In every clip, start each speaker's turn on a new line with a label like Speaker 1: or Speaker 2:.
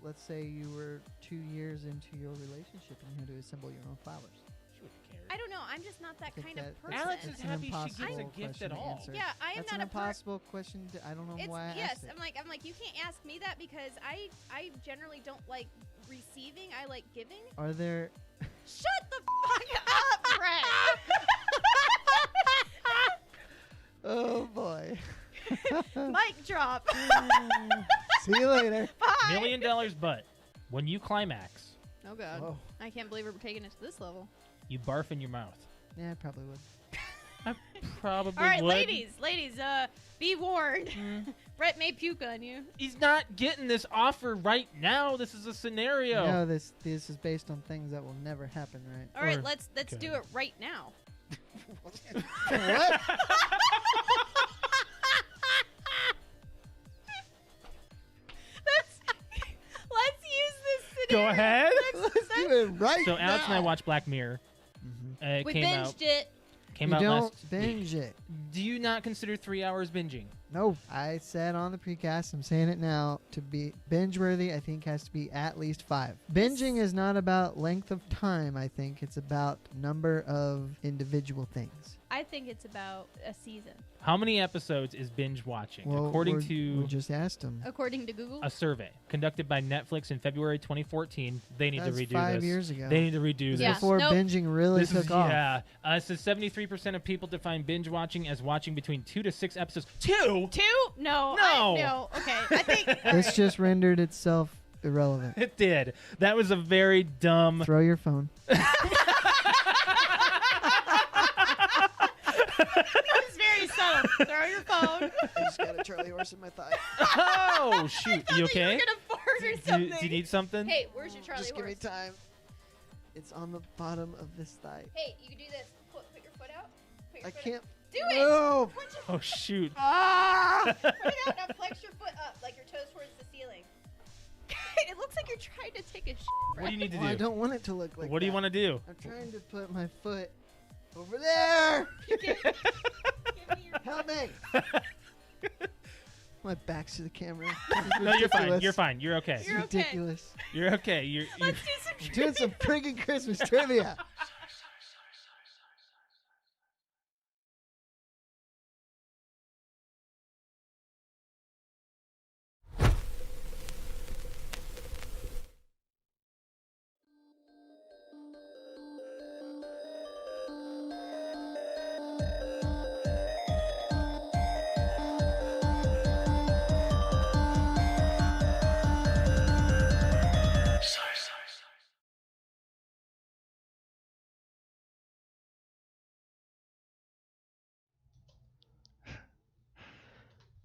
Speaker 1: let's say you were 2 years into your relationship and you had to assemble your own flowers.
Speaker 2: She wouldn't care.
Speaker 3: I don't know. I'm just not that kind of person.
Speaker 2: Alex is
Speaker 1: It's an
Speaker 2: happy she gets
Speaker 1: impossible
Speaker 2: a gift
Speaker 1: question
Speaker 2: at
Speaker 1: to
Speaker 2: all.
Speaker 1: answer.
Speaker 3: Yeah, I am
Speaker 1: That's
Speaker 3: not
Speaker 1: an
Speaker 3: a
Speaker 1: impossible question. I don't know why I asked it.
Speaker 3: I'm like you can't ask me that because I generally don't like receiving. I like giving.
Speaker 1: Are there...
Speaker 3: Shut the fuck up, Brett.
Speaker 1: Oh, boy.
Speaker 3: Mic drop.
Speaker 1: See you later.
Speaker 3: Bye.
Speaker 2: $1 million, but when you climax,
Speaker 3: Oh god.
Speaker 1: Whoa.
Speaker 3: I can't believe we're taking it to this level.
Speaker 2: you barf in your mouth.
Speaker 1: Yeah, I probably would.
Speaker 2: I probably
Speaker 3: All right,
Speaker 2: would.
Speaker 3: ladies, be warned. Brett may puke on you.
Speaker 2: He's not getting this offer right now. This is a scenario.
Speaker 1: No, this is based on things that will never happen, right?
Speaker 3: All right,
Speaker 2: Or-
Speaker 3: let's
Speaker 2: okay.
Speaker 3: do it right now.
Speaker 1: What?
Speaker 3: Let's use this
Speaker 2: Go
Speaker 3: scenario.
Speaker 2: ahead.
Speaker 1: Let's do it right
Speaker 2: So Alex and I
Speaker 1: now.
Speaker 2: watched Black Mirror. It
Speaker 3: We
Speaker 2: came
Speaker 3: binged
Speaker 2: out.
Speaker 3: it.
Speaker 2: Came
Speaker 1: You
Speaker 2: out
Speaker 1: don't
Speaker 2: last
Speaker 1: binge
Speaker 2: week.
Speaker 1: it.
Speaker 2: Do you not consider 3 hours binging?
Speaker 1: No, I said on the precast, I'm saying it now, to be binge-worthy, I think has to be at least 5. Binging is not about length of time, I think. It's about number of individual things.
Speaker 3: I think it's about a season,
Speaker 2: How many episodes is binge watching?
Speaker 1: Well,
Speaker 2: According
Speaker 1: we
Speaker 2: to
Speaker 1: just asked him.
Speaker 3: according to Google.
Speaker 2: a survey conducted by Netflix in February 2014, they need
Speaker 1: That's
Speaker 2: to redo
Speaker 1: 5
Speaker 2: this.
Speaker 1: years ago.
Speaker 2: They need to redo
Speaker 3: Yeah.
Speaker 2: this.
Speaker 1: Before
Speaker 3: Nope.
Speaker 1: binging really
Speaker 2: This
Speaker 1: took
Speaker 2: is,
Speaker 1: off.
Speaker 2: yeah. It says 73% of people define binge watching as watching between 2 to 6 episodes. 2?
Speaker 3: 2? No.
Speaker 2: No.
Speaker 3: No. Okay. I think.
Speaker 1: This just rendered itself irrelevant.
Speaker 2: It did. That was a very dumb.
Speaker 1: Throw your phone.
Speaker 3: It was very subtle. Throw your phone.
Speaker 1: I just got a Charlie horse in my thigh.
Speaker 2: Oh, shoot. You
Speaker 3: I thought
Speaker 2: okay?
Speaker 3: You were gonna fart or
Speaker 2: Do
Speaker 3: something.
Speaker 2: you need something?
Speaker 3: Hey, where's your Charlie
Speaker 1: Just give
Speaker 3: horse?
Speaker 1: me time. It's on the bottom of this thigh.
Speaker 3: Hey, you can do this. Put your foot out. Put your
Speaker 1: I
Speaker 3: foot
Speaker 1: can't.
Speaker 3: Out. Do it.
Speaker 1: No.
Speaker 3: Put your
Speaker 2: Oh, shoot.
Speaker 3: Ah! Put it out. Now flex your foot up, like your toes towards the ceiling. It looks like you're trying to take a shit.
Speaker 2: What do you need to
Speaker 1: Well, I
Speaker 2: do?
Speaker 1: don't want it to look like
Speaker 2: What do you
Speaker 1: that.
Speaker 2: want to do?
Speaker 1: I'm trying to put my foot over there.
Speaker 3: Give me your
Speaker 1: Help me. My back's to the camera.
Speaker 2: No, you're fine. You're fine. You're okay.
Speaker 1: It's
Speaker 3: You're okay.
Speaker 1: ridiculous.
Speaker 2: You're okay. You're
Speaker 3: Let's do some
Speaker 1: I'm doing some friggin' Christmas trivia.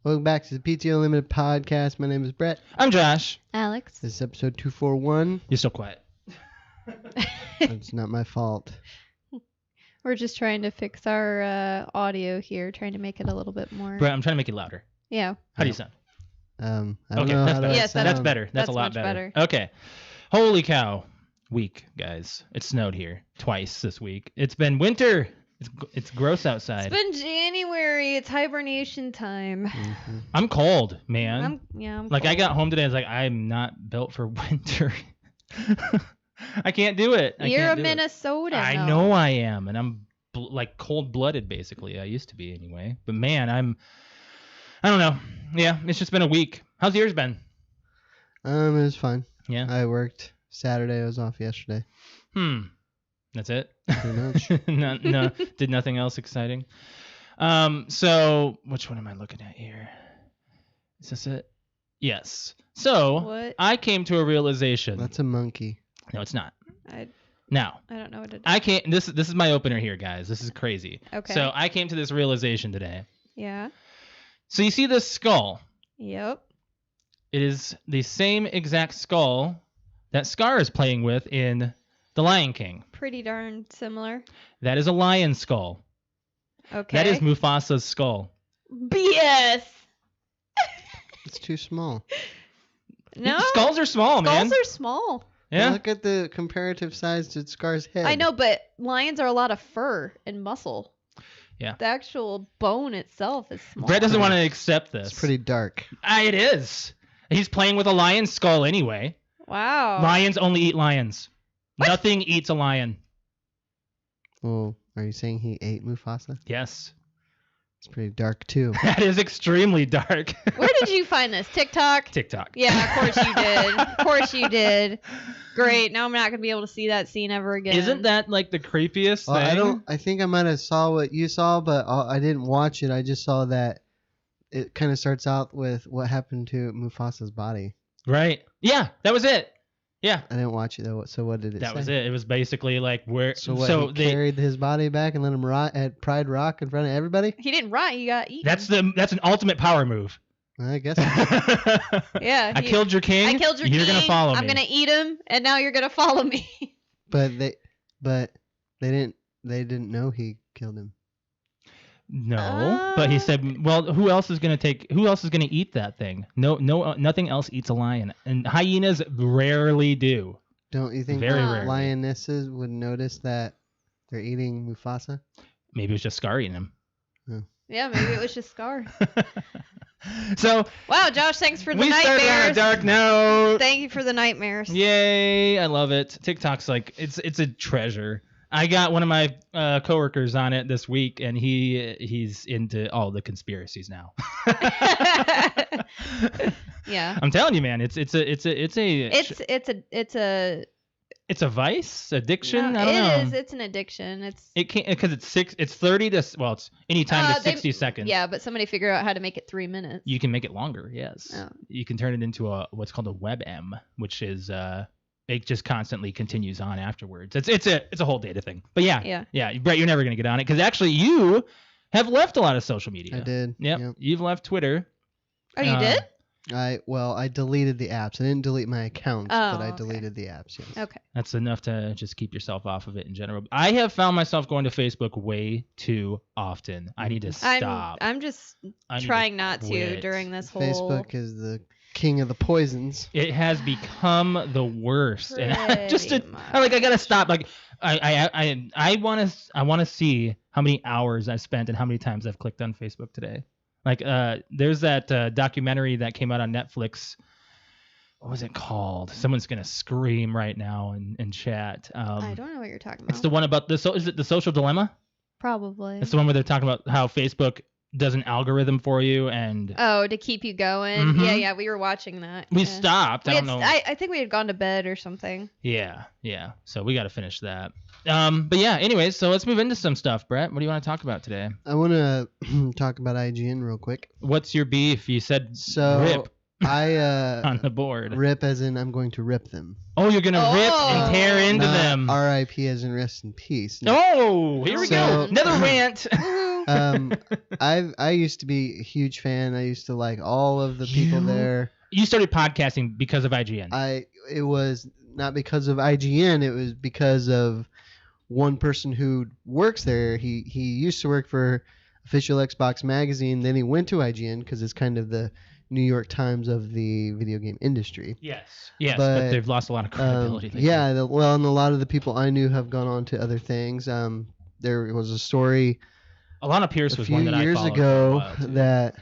Speaker 1: Welcome back to the PTO Unlimited podcast. My name is Brett.
Speaker 2: I'm Josh.
Speaker 3: Alex.
Speaker 1: This is episode 241.
Speaker 2: You're so quiet.
Speaker 1: It's not my fault.
Speaker 4: We're just trying to fix our audio here, trying to make it a little bit more.
Speaker 2: Brett, I'm trying to make it louder.
Speaker 4: Yeah.
Speaker 2: How do you sound?
Speaker 1: I don't
Speaker 2: Okay,
Speaker 1: know
Speaker 2: that's
Speaker 1: how
Speaker 2: better.
Speaker 1: to
Speaker 4: Yes,
Speaker 1: sound.
Speaker 2: That's better. That's a
Speaker 4: That's
Speaker 2: lot
Speaker 4: much
Speaker 2: better.
Speaker 4: better.
Speaker 2: Okay. Holy cow. Week, guys. It snowed here twice this week. It's been winter. It's gross outside.
Speaker 4: It's been January. It's hibernation time.
Speaker 1: Mm-hmm.
Speaker 2: I'm cold, man.
Speaker 4: I'm
Speaker 2: Like, I
Speaker 4: cold.
Speaker 2: got home today. I was like, I'm not built for winter. I can't do it.
Speaker 4: You're a Minnesotan.
Speaker 2: I
Speaker 4: though.
Speaker 2: know I am, and I'm like cold-blooded, basically. I used to be anyway. But man, I don't know. Yeah, it's just been a week. How's yours been?
Speaker 1: It was fine.
Speaker 2: Yeah.
Speaker 1: I worked Saturday. I was off yesterday.
Speaker 2: That's it.
Speaker 1: Pretty much.
Speaker 2: no, did nothing else exciting. So which one am I looking at here? Is this it? Yes. So
Speaker 4: What?
Speaker 2: I came to a realization.
Speaker 1: That's a monkey.
Speaker 2: No, it's not.
Speaker 4: I
Speaker 2: Now,
Speaker 4: don't know what to do.
Speaker 2: I can't. This is my opener here, guys. This is crazy.
Speaker 4: Okay.
Speaker 2: So I came to this realization today.
Speaker 4: Yeah.
Speaker 2: So you see this skull?
Speaker 4: Yep.
Speaker 2: It is the same exact skull that Scar is playing with in The Lion King.
Speaker 4: Pretty darn similar.
Speaker 2: That is a lion skull.
Speaker 4: Okay.
Speaker 2: That is Mufasa's skull.
Speaker 4: BS.
Speaker 1: It's too small.
Speaker 4: No.
Speaker 2: Skulls are small, man.
Speaker 4: Skulls are small.
Speaker 2: Yeah.
Speaker 1: Look at the comparative size to Scar's head.
Speaker 4: I know, but lions are a lot of fur and muscle.
Speaker 2: Yeah.
Speaker 4: The actual bone itself is small.
Speaker 2: Brett doesn't want to accept this.
Speaker 1: It's pretty dark.
Speaker 2: It is. He's playing with a lion skull anyway.
Speaker 4: Wow.
Speaker 2: Lions only eat lions. Nothing eats a lion.
Speaker 5: Well, are you saying he ate Mufasa?
Speaker 2: Yes.
Speaker 5: It's pretty dark too.
Speaker 2: That is extremely dark.
Speaker 4: Where did you find this? TikTok?
Speaker 2: TikTok.
Speaker 4: Yeah, of course you did. Of course you did. Great. Now I'm not gonna be able to see that scene ever again.
Speaker 2: Isn't that like the creepiest thing?
Speaker 5: I think I might have saw what you saw, but I didn't watch it. I just saw that it kind of starts out with what happened to Mufasa's body.
Speaker 2: Right. Yeah, that was it. Yeah.
Speaker 5: I didn't watch it though. So what did it say?
Speaker 2: That was it. It was basically like where.
Speaker 5: So he carried his body back and let him rot at Pride Rock in front of everybody?
Speaker 4: He didn't rot. He got eaten.
Speaker 2: That's an ultimate power move.
Speaker 5: I guess.
Speaker 4: Yeah.
Speaker 2: I killed your king.
Speaker 4: I killed your king.
Speaker 2: You're gonna follow me.
Speaker 4: I'm gonna eat him, and now you're gonna follow me.
Speaker 5: But they didn't know he killed him.
Speaker 2: No, but he said, "Well, who else is gonna eat that thing? No, nothing else eats a lion, and hyenas rarely do.
Speaker 5: Don't you think
Speaker 2: Very rarely.
Speaker 5: lionesses would notice that they're eating Mufasa?
Speaker 2: Maybe it was just Scar eating him.
Speaker 4: Yeah, maybe it was just Scar.
Speaker 2: So,
Speaker 4: wow, Josh, thanks for the
Speaker 2: we
Speaker 4: nightmares.
Speaker 2: started on a dark note.
Speaker 4: Thank you for the nightmares.
Speaker 2: Yay, I love it. TikTok's like it's a treasure. I got one of my coworkers on it this week, and he's into all the conspiracies now.
Speaker 4: Yeah.
Speaker 2: I'm telling you, man, it's a vice, addiction.
Speaker 4: No,
Speaker 2: I don't know.
Speaker 4: It is. It's an addiction.
Speaker 2: It can't because it's 30 to it's any time to 60 seconds.
Speaker 4: Yeah, but somebody figure out how to make it 3 minutes.
Speaker 2: You can make it longer. Yes.
Speaker 4: Oh.
Speaker 2: You can turn it into what's called a WebM, which is it just constantly continues on afterwards. It's a whole data thing. But yeah, Brett, you're never gonna get on it because actually you have left a lot of social media.
Speaker 5: I did.
Speaker 2: Yep. You've left Twitter.
Speaker 4: Oh, you did?
Speaker 5: I deleted the apps. I didn't delete my accounts, but I deleted the apps. Yes.
Speaker 4: Okay.
Speaker 2: That's enough to just keep yourself off of it in general. I have found myself going to Facebook way too often. I need to stop.
Speaker 4: I'm just trying not to during this whole.
Speaker 5: Facebook is the king of the poisons.
Speaker 2: It has become the worst, and I gotta stop. Like I want to see how many hours I've spent and how many times I've clicked on Facebook today. Like there's that documentary that came out on Netflix. What was it called? Someone's gonna scream right now in chat.
Speaker 4: I don't know what you're talking about.
Speaker 2: It's the one about is it The Social Dilemma?
Speaker 4: Probably.
Speaker 2: It's the one where they're talking about how Facebook does an algorithm for you and
Speaker 4: to keep you going.
Speaker 2: Mhm.
Speaker 4: Yeah, we were watching that.
Speaker 2: We stopped. I don't know.
Speaker 4: I think we had gone to bed or something.
Speaker 2: Yeah. So we got to finish that. But yeah. Anyways, so let's move into some stuff, Brett. What do you want to talk about today?
Speaker 5: I want to talk about IGN real quick.
Speaker 2: What's your beef? You said
Speaker 5: so.
Speaker 2: Rip
Speaker 5: I
Speaker 2: on the board.
Speaker 5: Rip as in I'm going to rip them.
Speaker 2: Oh, you're gonna rip and tear into them.
Speaker 5: R.I.P. as in rest in peace.
Speaker 2: No. Oh, here we go. Another rant.
Speaker 5: I used to be a huge fan. I used to like all of the people there.
Speaker 2: You started podcasting because of IGN.
Speaker 5: It was not because of IGN. It was because of one person who works there. He used to work for Official Xbox Magazine. Then he went to IGN because it's kind of the New York Times of the video game industry.
Speaker 2: Yes, but they've lost a lot of credibility. And
Speaker 5: a lot of the people I knew have gone on to other things. There was a story.
Speaker 2: Alana Pierce was one that
Speaker 5: I followed. A few years ago that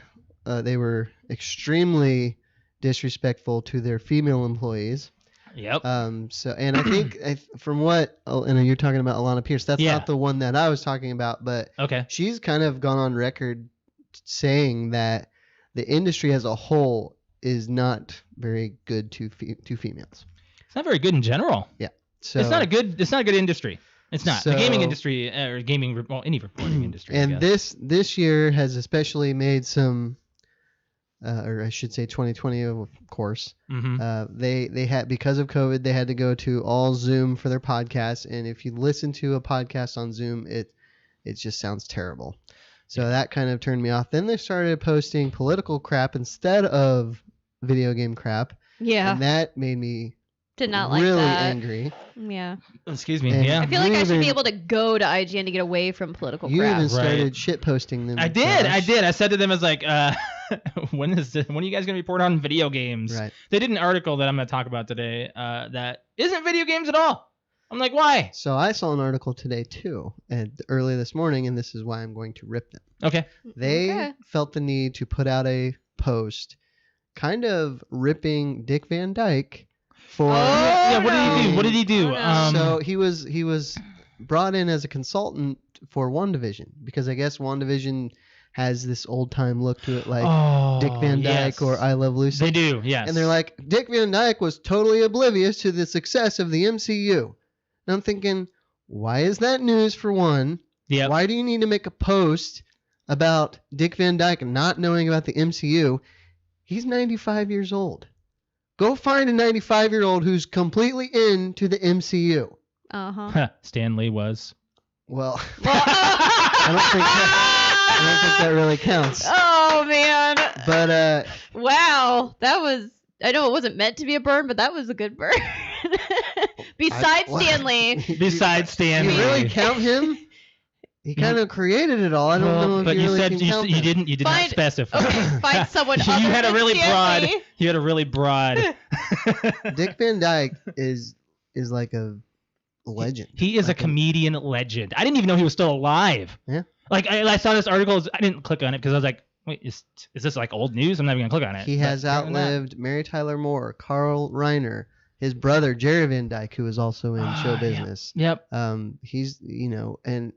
Speaker 5: they were extremely disrespectful to their female employees.
Speaker 2: Yep.
Speaker 5: So, and I think from what you're talking about Alana Pierce, that's not the one that I was talking about, but she's kind of gone on record saying that the industry as a whole is not very good to females.
Speaker 2: It's not very good in general.
Speaker 5: Yeah. So
Speaker 2: it's not a good industry. It's not the gaming industry or any reporting industry.
Speaker 5: And this year has especially made some, or I should say 2020, of course.
Speaker 2: Mm-hmm.
Speaker 5: They had, because of COVID, they had to go to all Zoom for their podcasts. And if you listen to a podcast on Zoom, it just sounds terrible. So that kind of turned me off. Then they started posting political crap instead of video game crap.
Speaker 4: Yeah.
Speaker 5: And that made me
Speaker 4: did not like
Speaker 5: really
Speaker 4: that.
Speaker 5: angry.
Speaker 4: Yeah.
Speaker 2: Excuse me.
Speaker 5: And
Speaker 2: yeah.
Speaker 4: I feel like I should be able to go to IGN to get away from political crap.
Speaker 5: You even started shit posting them.
Speaker 2: I did. I said to them, I was like, when are you guys going to report on video games?
Speaker 5: Right.
Speaker 2: They did an article that I'm going to talk about today that isn't video games at all. I'm like, why?
Speaker 5: So I saw an article today too, early this morning, and this is why I'm going to rip them.
Speaker 2: Okay.
Speaker 5: They felt the need to put out a post kind of ripping Dick Van Dyke for.
Speaker 2: What did he do? What did he do?
Speaker 5: So he was brought in as a consultant for WandaVision because I guess WandaVision has this old time look to it, like Dick Van Dyke or I Love Lucy.
Speaker 2: They do, yes.
Speaker 5: And they're like, Dick Van Dyke was totally oblivious to the success of the MCU. And I'm thinking, why is that news for one?
Speaker 2: Yep.
Speaker 5: Why do you need to make a post about Dick Van Dyke not knowing about the MCU? He's 95 years old. Go find a 95-year-old who's completely into the MCU.
Speaker 2: Stan Lee was.
Speaker 5: Well, I don't think that really counts.
Speaker 3: Oh man.
Speaker 5: But
Speaker 3: wow, that was. I know it wasn't meant to be a burn, but that was a good burn. Besides Stan Lee.
Speaker 2: Besides Stan Lee.
Speaker 5: You really count him? He kind of created it all. I don't know if
Speaker 2: but
Speaker 5: you
Speaker 2: you
Speaker 5: really
Speaker 2: said
Speaker 5: can count him.
Speaker 2: you did not specify.
Speaker 3: Okay, find someone
Speaker 2: you
Speaker 3: other
Speaker 2: had a
Speaker 3: than
Speaker 2: really
Speaker 3: Stan
Speaker 2: broad.
Speaker 3: Lee.
Speaker 2: You had a really broad.
Speaker 5: Dick Van Dyke is like a legend.
Speaker 2: He is
Speaker 5: like
Speaker 2: a comedian legend. I didn't even know he was still alive.
Speaker 5: Yeah.
Speaker 2: Like I saw this article. I didn't click on it because I was like, wait, is this like old news? I'm not even gonna click on it.
Speaker 5: He has outlived Mary Tyler Moore, Carl Reiner, his brother Jerry Van Dyke, who is also in show business.
Speaker 2: Yep.
Speaker 5: He's and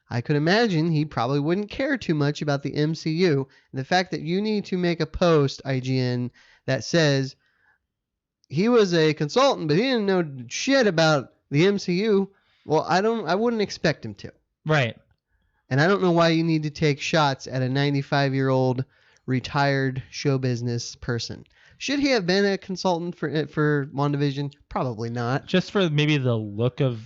Speaker 5: I could imagine he probably wouldn't care too much about the MCU. And the fact that you need to make a post, IGN, that says he was a consultant, but he didn't know shit about the MCU. Well, I wouldn't expect him to.
Speaker 2: Right.
Speaker 5: And I don't know why you need to take shots at a 95-year-old retired show business person. Should he have been a consultant for WandaVision? Probably not.
Speaker 2: Just for maybe the look of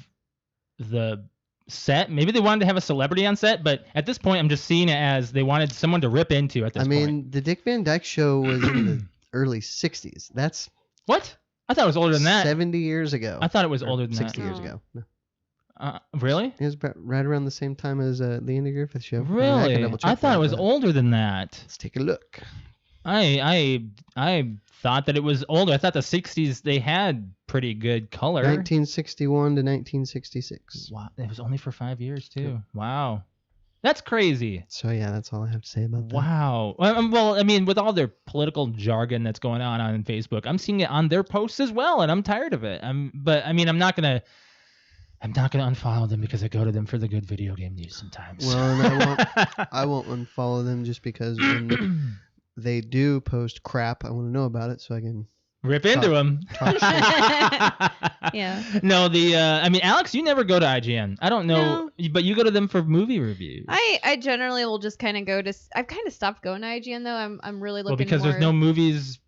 Speaker 2: the set. Maybe they wanted to have a celebrity on set, but at this point, I'm just seeing it as they wanted someone to rip into at this point. I mean,
Speaker 5: the Dick Van Dyke show was in the early 60s. That's...
Speaker 2: What? I thought it was older than that.
Speaker 5: 70 years ago.
Speaker 2: I thought it was older than
Speaker 5: 60
Speaker 2: that.
Speaker 5: 60 years ago. No.
Speaker 2: Really?
Speaker 5: It was right around the same time as the Andy Griffith show.
Speaker 2: Really? I thought it was older than that.
Speaker 5: Let's take a look.
Speaker 2: I thought that it was older. I thought the 60s they had pretty good color.
Speaker 5: 1961 to 1966.
Speaker 2: Wow, it was only for 5 years too. Yeah. Wow, that's crazy.
Speaker 5: So yeah, that's all I have to say about that.
Speaker 2: Wow. Well, I mean, with all their political jargon that's going on Facebook, I'm seeing it on their posts as well, and I'm tired of it. But I mean, I'm not gonna unfollow them because I go to them for the good video game news sometimes.
Speaker 5: Well, and I won't unfollow them just because when they do post crap, I want to know about it so I can
Speaker 2: rip into them.
Speaker 4: Yeah.
Speaker 2: No, I mean, Alex, you never go to IGN. I don't know, but you go to them for movie reviews.
Speaker 3: I generally will just kind of go to. I've kind of stopped going to IGN though. I'm really looking.
Speaker 2: Well, because there's no movies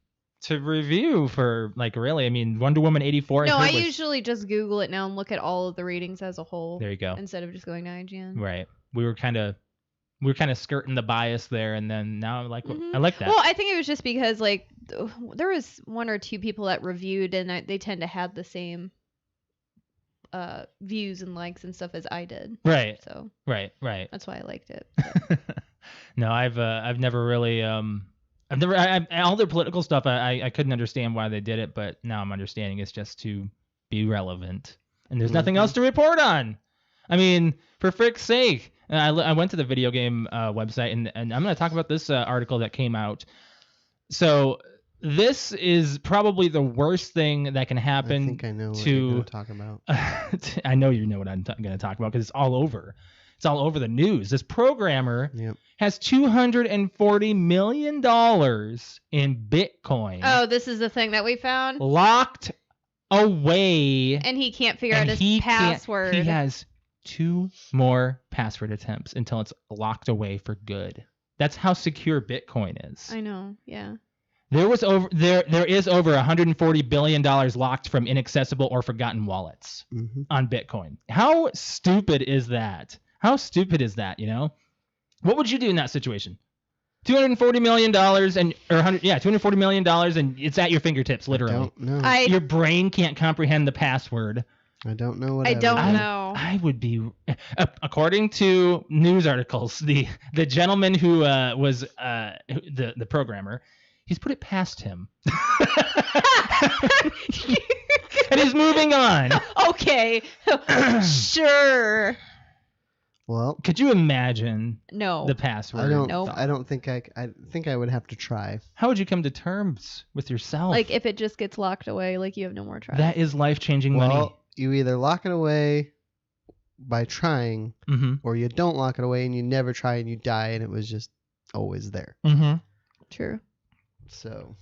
Speaker 2: to review for, like, really. I mean, Wonder Woman 84.
Speaker 3: No, I usually just Google it now and look at all of the ratings as a whole.
Speaker 2: There you go.
Speaker 3: Instead of just going to IGN.
Speaker 2: Right. We were kind of skirting the bias there, and then now I'm like, I like that.
Speaker 3: Well, I think it was just because, like, there was one or two people that reviewed, and they tend to have the same views and likes and stuff as I did.
Speaker 2: Right.
Speaker 3: So.
Speaker 2: Right.
Speaker 3: That's why I liked it.
Speaker 2: No, I've never really all their political stuff. I couldn't understand why they did it, but now I'm understanding it's just to be relevant, and there's nothing else to report on. I mean, for frick's sake. I went to the video game website, and I'm going to talk about this article that came out. So this is probably the worst thing that can happen.
Speaker 5: I think I know what you're going to talk about.
Speaker 2: I know you know what I'm going to talk about because it's all over. It's all over the news. This programmer has $240 million in Bitcoin.
Speaker 3: Oh, this is the thing that we found?
Speaker 2: Locked away.
Speaker 3: And he can't figure out his password.
Speaker 2: He has 2 more password attempts until it's locked away for good. That's how secure Bitcoin is.
Speaker 3: I know, yeah.
Speaker 2: There is over $140 billion locked from inaccessible or forgotten wallets on Bitcoin. How stupid is that? How stupid is that, you know? What would you do in that situation? $240 million $240 million and it's at your fingertips, literally.
Speaker 5: I don't know.
Speaker 2: Your brain can't comprehend the password.
Speaker 5: I don't know what
Speaker 3: I don't know.
Speaker 2: I would be, according to news articles, the gentleman who was the programmer, he's put it past him, and he's moving on.
Speaker 3: Okay, sure.
Speaker 5: Well,
Speaker 2: could you imagine
Speaker 4: No.
Speaker 2: the password?
Speaker 5: I don't think I think I would have to try.
Speaker 2: How would you come to terms with yourself?
Speaker 4: Like if it just gets locked away, like you have no more try.
Speaker 2: That is life-changing
Speaker 5: Well,
Speaker 2: money.
Speaker 5: you either lock it away by trying, or you don't lock it away and you never try and you die and it was just always there.
Speaker 4: True.
Speaker 5: So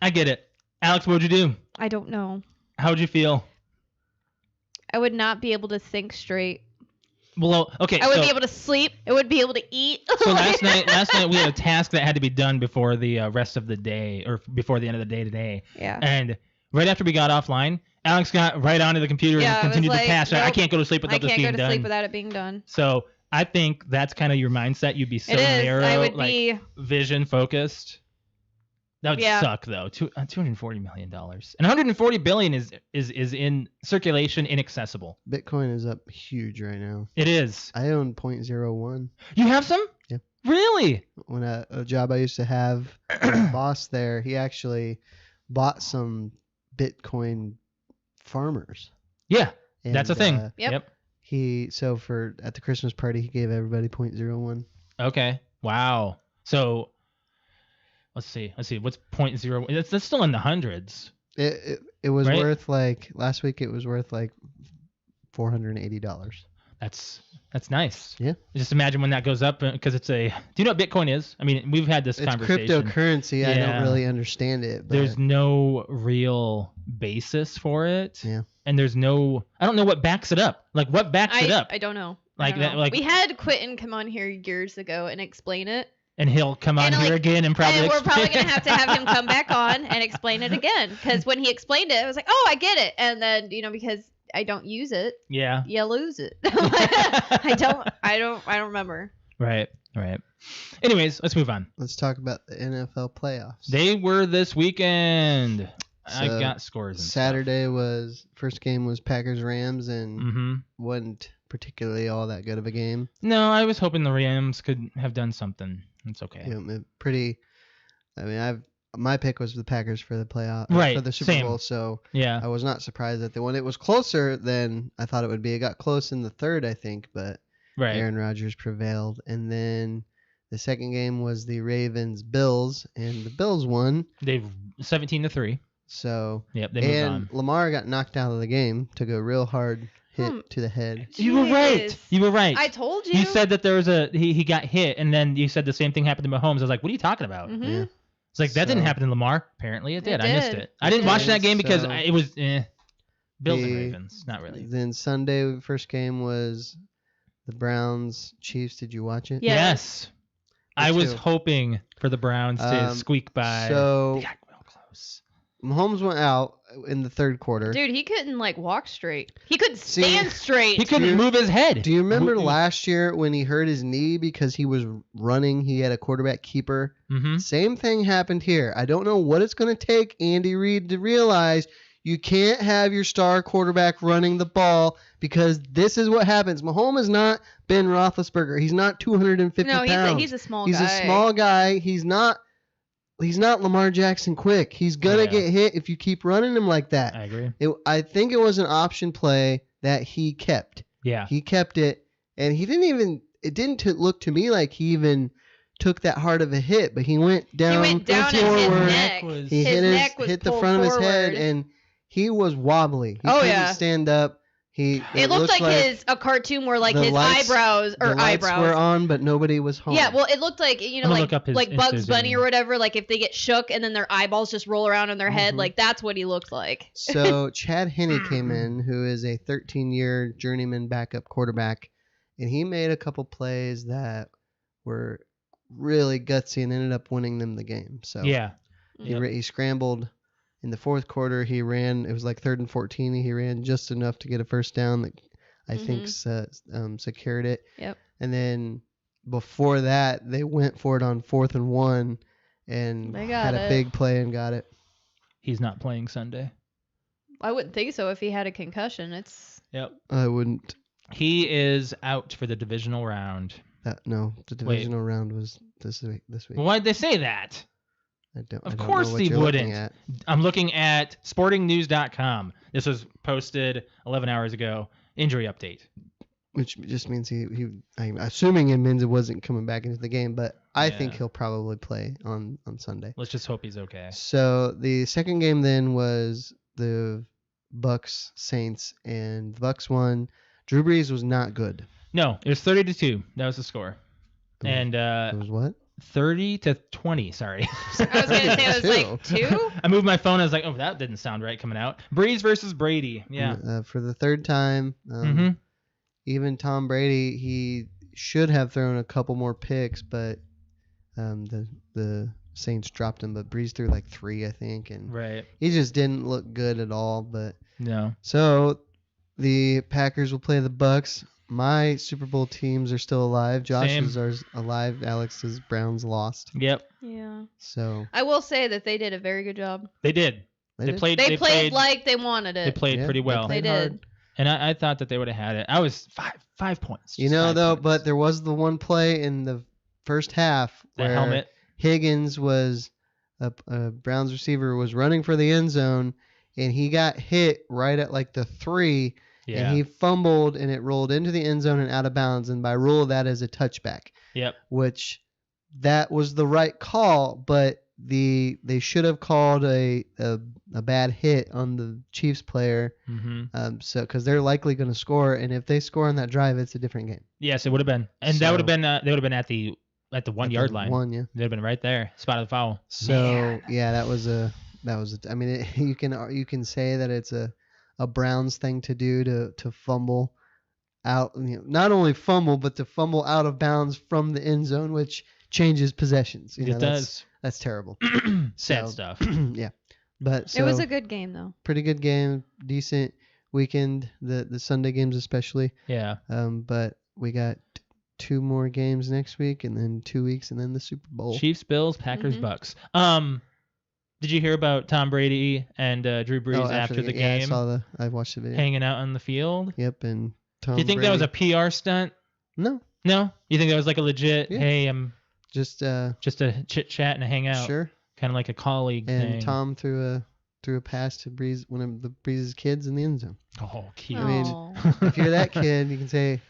Speaker 2: I get it. Alex, what would you do?
Speaker 4: I don't know.
Speaker 2: How would you feel?
Speaker 4: I would not be able to think straight.
Speaker 2: Well, okay.
Speaker 4: I wouldn't be able to sleep. I wouldn't be able to eat.
Speaker 2: So last night we had a task that had to be done before the rest of the day, or before the end of the day today.
Speaker 4: Yeah.
Speaker 2: And right after we got offline, Alex got right onto the computer and continued the task. Nope, I can't go to sleep without this being done. I can't go to sleep
Speaker 4: without it being done.
Speaker 2: So I think that's kind of your mindset. You'd be so narrow,
Speaker 4: I would
Speaker 2: like
Speaker 4: be
Speaker 2: vision focused. That would suck though. $240 million and $140 billion is in circulation, inaccessible.
Speaker 5: Bitcoin is up huge right now.
Speaker 2: It is.
Speaker 5: I own 0.01.
Speaker 2: You have some?
Speaker 5: Yeah.
Speaker 2: Really?
Speaker 5: When a job I used to have, the boss there, he actually bought some Bitcoin farmers.
Speaker 2: Yeah,
Speaker 5: and,
Speaker 2: that's a thing. Yep.
Speaker 5: At the Christmas party, he gave everybody 0.01.
Speaker 2: Okay. Wow. So. Let's see. What's 0.0? That's still in the hundreds.
Speaker 5: It was worth like last week. It was worth like $480.
Speaker 2: That's nice.
Speaker 5: Yeah.
Speaker 2: Just imagine when that goes up, because it's a. Do you know what Bitcoin is? I mean, we've had this conversation.
Speaker 5: It's cryptocurrency. Yeah. I don't really understand it. But
Speaker 2: there's no real basis for it.
Speaker 5: Yeah.
Speaker 2: And there's no. I don't know what backs it up. Like what backs it up?
Speaker 4: I don't know.
Speaker 2: Like
Speaker 4: we had Quentin come on here years ago and explain it.
Speaker 2: And he'll come on here again and probably.
Speaker 4: And we're probably gonna have to have him come back on and explain it again, because when he explained it, I was like, "Oh, I get it." And then because I don't use it, you lose it. I don't remember.
Speaker 2: Right. Anyways, let's move on.
Speaker 5: Let's talk about the NFL playoffs.
Speaker 2: They were this weekend. So I got scores.
Speaker 5: Saturday first game was Packers-Rams, and wasn't particularly all that good of a game.
Speaker 2: No, I was hoping the Rams could have done something. It's okay.
Speaker 5: My pick was the Packers for the playoff, for the Super Bowl. So I was not surprised that they won. It was closer than I thought it would be. It got close in the third, I think, but Aaron Rodgers prevailed. And then the second game was the Ravens-Bills, and the Bills won.
Speaker 2: They 17-3.
Speaker 5: So
Speaker 2: they moved on.
Speaker 5: Lamar got knocked out of the game, took a real hard hit to the head.
Speaker 2: You were right.
Speaker 4: I told you.
Speaker 2: You said that there was he got hit, and then you said the same thing happened to Mahomes. I was like, what are you talking about?
Speaker 5: Yeah.
Speaker 2: It's like that didn't happen to Lamar. Apparently it did. I missed it. I didn't watch that game because it was Bills and Ravens. Not really.
Speaker 5: Then Sunday, first game was the Browns-Chiefs. Did you watch it?
Speaker 2: Yes. I was hoping for the Browns to squeak by.
Speaker 5: So
Speaker 2: they got real close.
Speaker 5: Mahomes went out in the third quarter.
Speaker 4: Dude, he couldn't walk straight. He couldn't stand straight.
Speaker 2: He couldn't move his head.
Speaker 5: Do you remember last year when he hurt his knee because he was running? He had a quarterback keeper. Same thing happened here. I don't know what it's going to take Andy Reid to realize you can't have your star quarterback running the ball, because this is what happens. Mahomes is not Ben Roethlisberger. He's not 250 pounds.
Speaker 4: No, he's a small guy.
Speaker 5: He's a small guy. He's not Lamar Jackson quick. He's going to get hit if you keep running him like that.
Speaker 2: I agree.
Speaker 5: I think it was an option play that he kept.
Speaker 2: Yeah.
Speaker 5: He kept it, and it didn't look to me like he even took that hard of a hit, but he went down,
Speaker 4: and his neck.
Speaker 5: He hit the front of his head, and he was wobbly. He couldn't stand up. It
Speaker 4: looked like a cartoon where his eyebrows
Speaker 5: were on, but nobody was home.
Speaker 4: Yeah, well, it looked like like Bugs Bunny or whatever. Like if they get shook and then their eyeballs just roll around in their head, like that's what he looked like.
Speaker 5: So Chad Henny came in, who is a 13-year journeyman backup quarterback, and he made a couple plays that were really gutsy and ended up winning them the game. So he scrambled. In the fourth quarter, he ran. It was like 3rd and 14. He ran just enough to get a first down that I think secured it.
Speaker 4: Yep.
Speaker 5: And then before that, they went for it on 4th and 1 and had a big play and got it.
Speaker 2: He's not playing Sunday.
Speaker 4: I wouldn't think so if he had a concussion.
Speaker 5: I wouldn't.
Speaker 2: He is out for the divisional round.
Speaker 5: No, the divisional round was this week.
Speaker 2: Well, why'd they say that?
Speaker 5: Of
Speaker 2: course he wouldn't. I'm looking at sportingnews.com. This was posted 11 hours ago. Injury update.
Speaker 5: which just means I'm assuming it means it wasn't coming back into the game, but I think he'll probably play on Sunday.
Speaker 2: Let's just hope he's okay.
Speaker 5: So the second game then was the Bucks Saints, and the Bucks won. Drew Brees was not good.
Speaker 2: No, it was 30-2. That was the score. And
Speaker 5: it was what?
Speaker 2: 30-20. Sorry.
Speaker 4: I was gonna say it was like 2.
Speaker 2: I moved my phone. I was like, oh, that didn't sound right coming out. Brees versus Brady. Yeah.
Speaker 5: For the third time. Even Tom Brady, he should have thrown a couple more picks, but the Saints dropped him. But Brees threw like 3, I think, and he just didn't look good at all. But
Speaker 2: no.
Speaker 5: So the Packers will play the Bucks. My Super Bowl teams are still alive. Josh's are alive. Alex's Browns lost.
Speaker 2: Yep.
Speaker 4: Yeah.
Speaker 5: So
Speaker 4: I will say that they did a very good job.
Speaker 2: They did. They played
Speaker 4: like they wanted it.
Speaker 2: They played pretty well.
Speaker 4: They did.
Speaker 5: Hard.
Speaker 2: And I thought that they would have had it. I was 5 points.
Speaker 5: But there was the one play in the first half where
Speaker 2: helmet.
Speaker 5: Higgins was a Browns receiver was running for the end zone, and he got hit right at like the 3, and he fumbled, and it rolled into the end zone and out of bounds. And by rule, that is a touchback.
Speaker 2: Yep. Which
Speaker 5: that was the right call, but they should have called a bad hit on the Chiefs player, so because they're likely going to score, and if they score on that drive, it's a different game.
Speaker 2: Yes, it would have been, and that would have been they would have been at the 1 yard line. They'd have been right there, spot of the foul.
Speaker 5: So that was a. I mean, you can say that it's a Browns thing to do to fumble out, not only fumble but to fumble out of bounds from the end zone, which changes possessions.
Speaker 2: It does.
Speaker 5: That's terrible.
Speaker 2: Sad stuff.
Speaker 5: Yeah. But
Speaker 4: it was a good game though.
Speaker 5: Pretty good game, decent weekend, the Sunday games especially.
Speaker 2: Yeah.
Speaker 5: But we got 2 more games next week, and then 2 weeks, and then the Super Bowl.
Speaker 2: Chiefs, Bills, Packers, Bucks. Did you hear about Tom Brady and Drew Brees after the game?
Speaker 5: Yeah, I watched the video.
Speaker 2: Hanging out on the field.
Speaker 5: Yep, and Tom.
Speaker 2: Do you think that was a PR stunt?
Speaker 5: No.
Speaker 2: No? You think that was like a legit? Yeah. Hey, I'm just a chit chat and a hangout.
Speaker 5: Sure.
Speaker 2: Kind of like a colleague thing.
Speaker 5: And Tom threw a pass to Brees, one of the Breeze's kids in the end zone.
Speaker 2: Oh, cute.
Speaker 5: I mean, if you're that kid, you can say,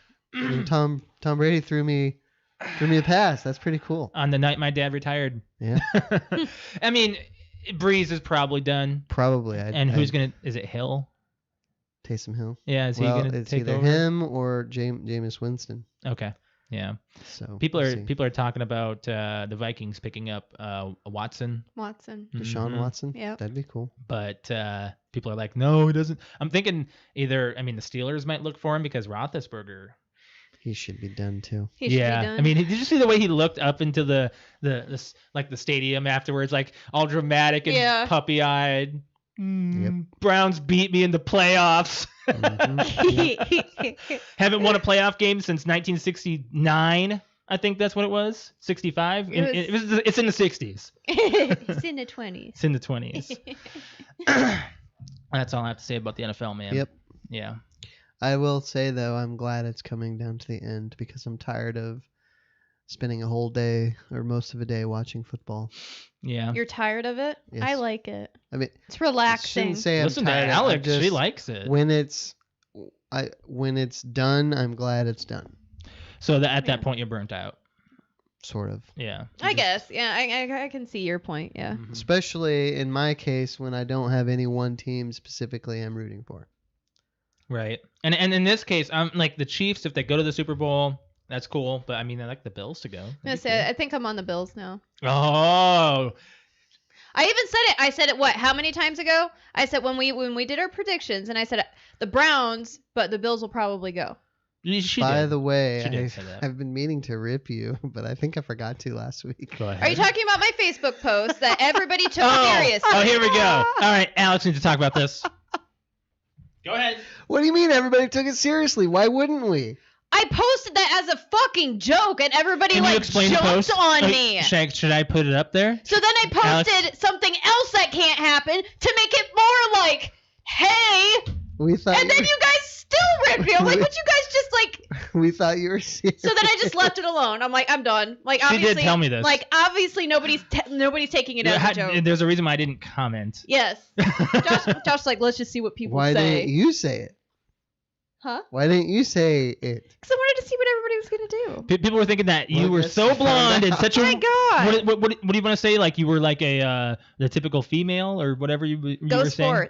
Speaker 5: Tom Brady threw me a pass. That's pretty cool.
Speaker 2: On the night my dad retired.
Speaker 5: Yeah.
Speaker 2: I mean, Breeze is probably done.
Speaker 5: Probably.
Speaker 2: Who's gonna? Is it Hill?
Speaker 5: Taysom Hill.
Speaker 2: Yeah. Is he gonna take
Speaker 5: either
Speaker 2: over?
Speaker 5: Him or Jameis Winston.
Speaker 2: Okay. Yeah.
Speaker 5: So
Speaker 2: people are talking about the Vikings picking up Watson.
Speaker 5: Deshaun Watson.
Speaker 4: Yeah.
Speaker 5: That'd be cool.
Speaker 2: But people are like, no, he doesn't. I'm thinking the Steelers might look for him because Roethlisberger.
Speaker 5: He should be done too.
Speaker 2: I mean, did you see the way he looked up into the stadium afterwards, like all dramatic and puppy-eyed?
Speaker 5: Yep.
Speaker 2: Browns beat me in the playoffs. Haven't won a playoff game since 1969. I think that's what it was. 65. It's in the 60s.
Speaker 4: It's in the 20s.
Speaker 2: It's in the 20s. That's all I have to say about the NFL, man.
Speaker 5: Yep.
Speaker 2: Yeah.
Speaker 5: I will say though, I'm glad it's coming down to the end because I'm tired of spending a whole day or most of a day watching football.
Speaker 2: Yeah.
Speaker 4: You're tired of it?
Speaker 5: Yes.
Speaker 4: I like it.
Speaker 5: I mean,
Speaker 4: it's relaxing.
Speaker 2: Listen to Alex. She likes it.
Speaker 5: When it's done, I'm glad it's done.
Speaker 2: So at that point, you're burnt out.
Speaker 5: Sort of.
Speaker 2: Yeah.
Speaker 4: I guess. Yeah, I can see your point. Yeah.
Speaker 5: Mm-hmm. Especially in my case when I don't have any one team specifically I'm rooting for.
Speaker 2: Right. And in this case, I'm like the Chiefs, if they go to the Super Bowl, that's cool. But I mean, I like the Bills to go.
Speaker 4: I think I'm on the Bills now.
Speaker 2: Oh.
Speaker 4: I even said it. I said it how many times ago? I said when we did our predictions, and I said the Browns, but the Bills will probably go.
Speaker 5: By the way, I've been meaning to rip you, but I think I forgot to last week.
Speaker 2: Go ahead.
Speaker 4: Are you talking about my Facebook post that everybody took seriously?
Speaker 2: Oh, here we go. All right, Alex needs to talk about this. Go ahead.
Speaker 5: What do you mean everybody took it seriously? Why wouldn't we?
Speaker 4: I posted that as a fucking joke, and everybody jumped on me.
Speaker 2: Should I put it up there?
Speaker 4: So then I posted something else that can't happen to make it more like, hey. And then you guys still ripped me. I'm like, what you guys just like?
Speaker 5: We thought you were serious.
Speaker 4: So then I just left it alone. I'm like, I'm done. Like, obviously,
Speaker 2: she did tell me this.
Speaker 4: Like, obviously, nobody's taking it as a joke.
Speaker 2: There's a reason why I didn't comment.
Speaker 4: Yes. Josh's like, let's just see what people say.
Speaker 5: Why didn't you say it?
Speaker 4: Huh?
Speaker 5: Why didn't you say it?
Speaker 4: Because I wanted to see what everybody was gonna do.
Speaker 2: People were thinking that you were so blonde and such a.
Speaker 4: Oh my god!
Speaker 2: What do you want to say? Like you were like the typical female or whatever you were saying?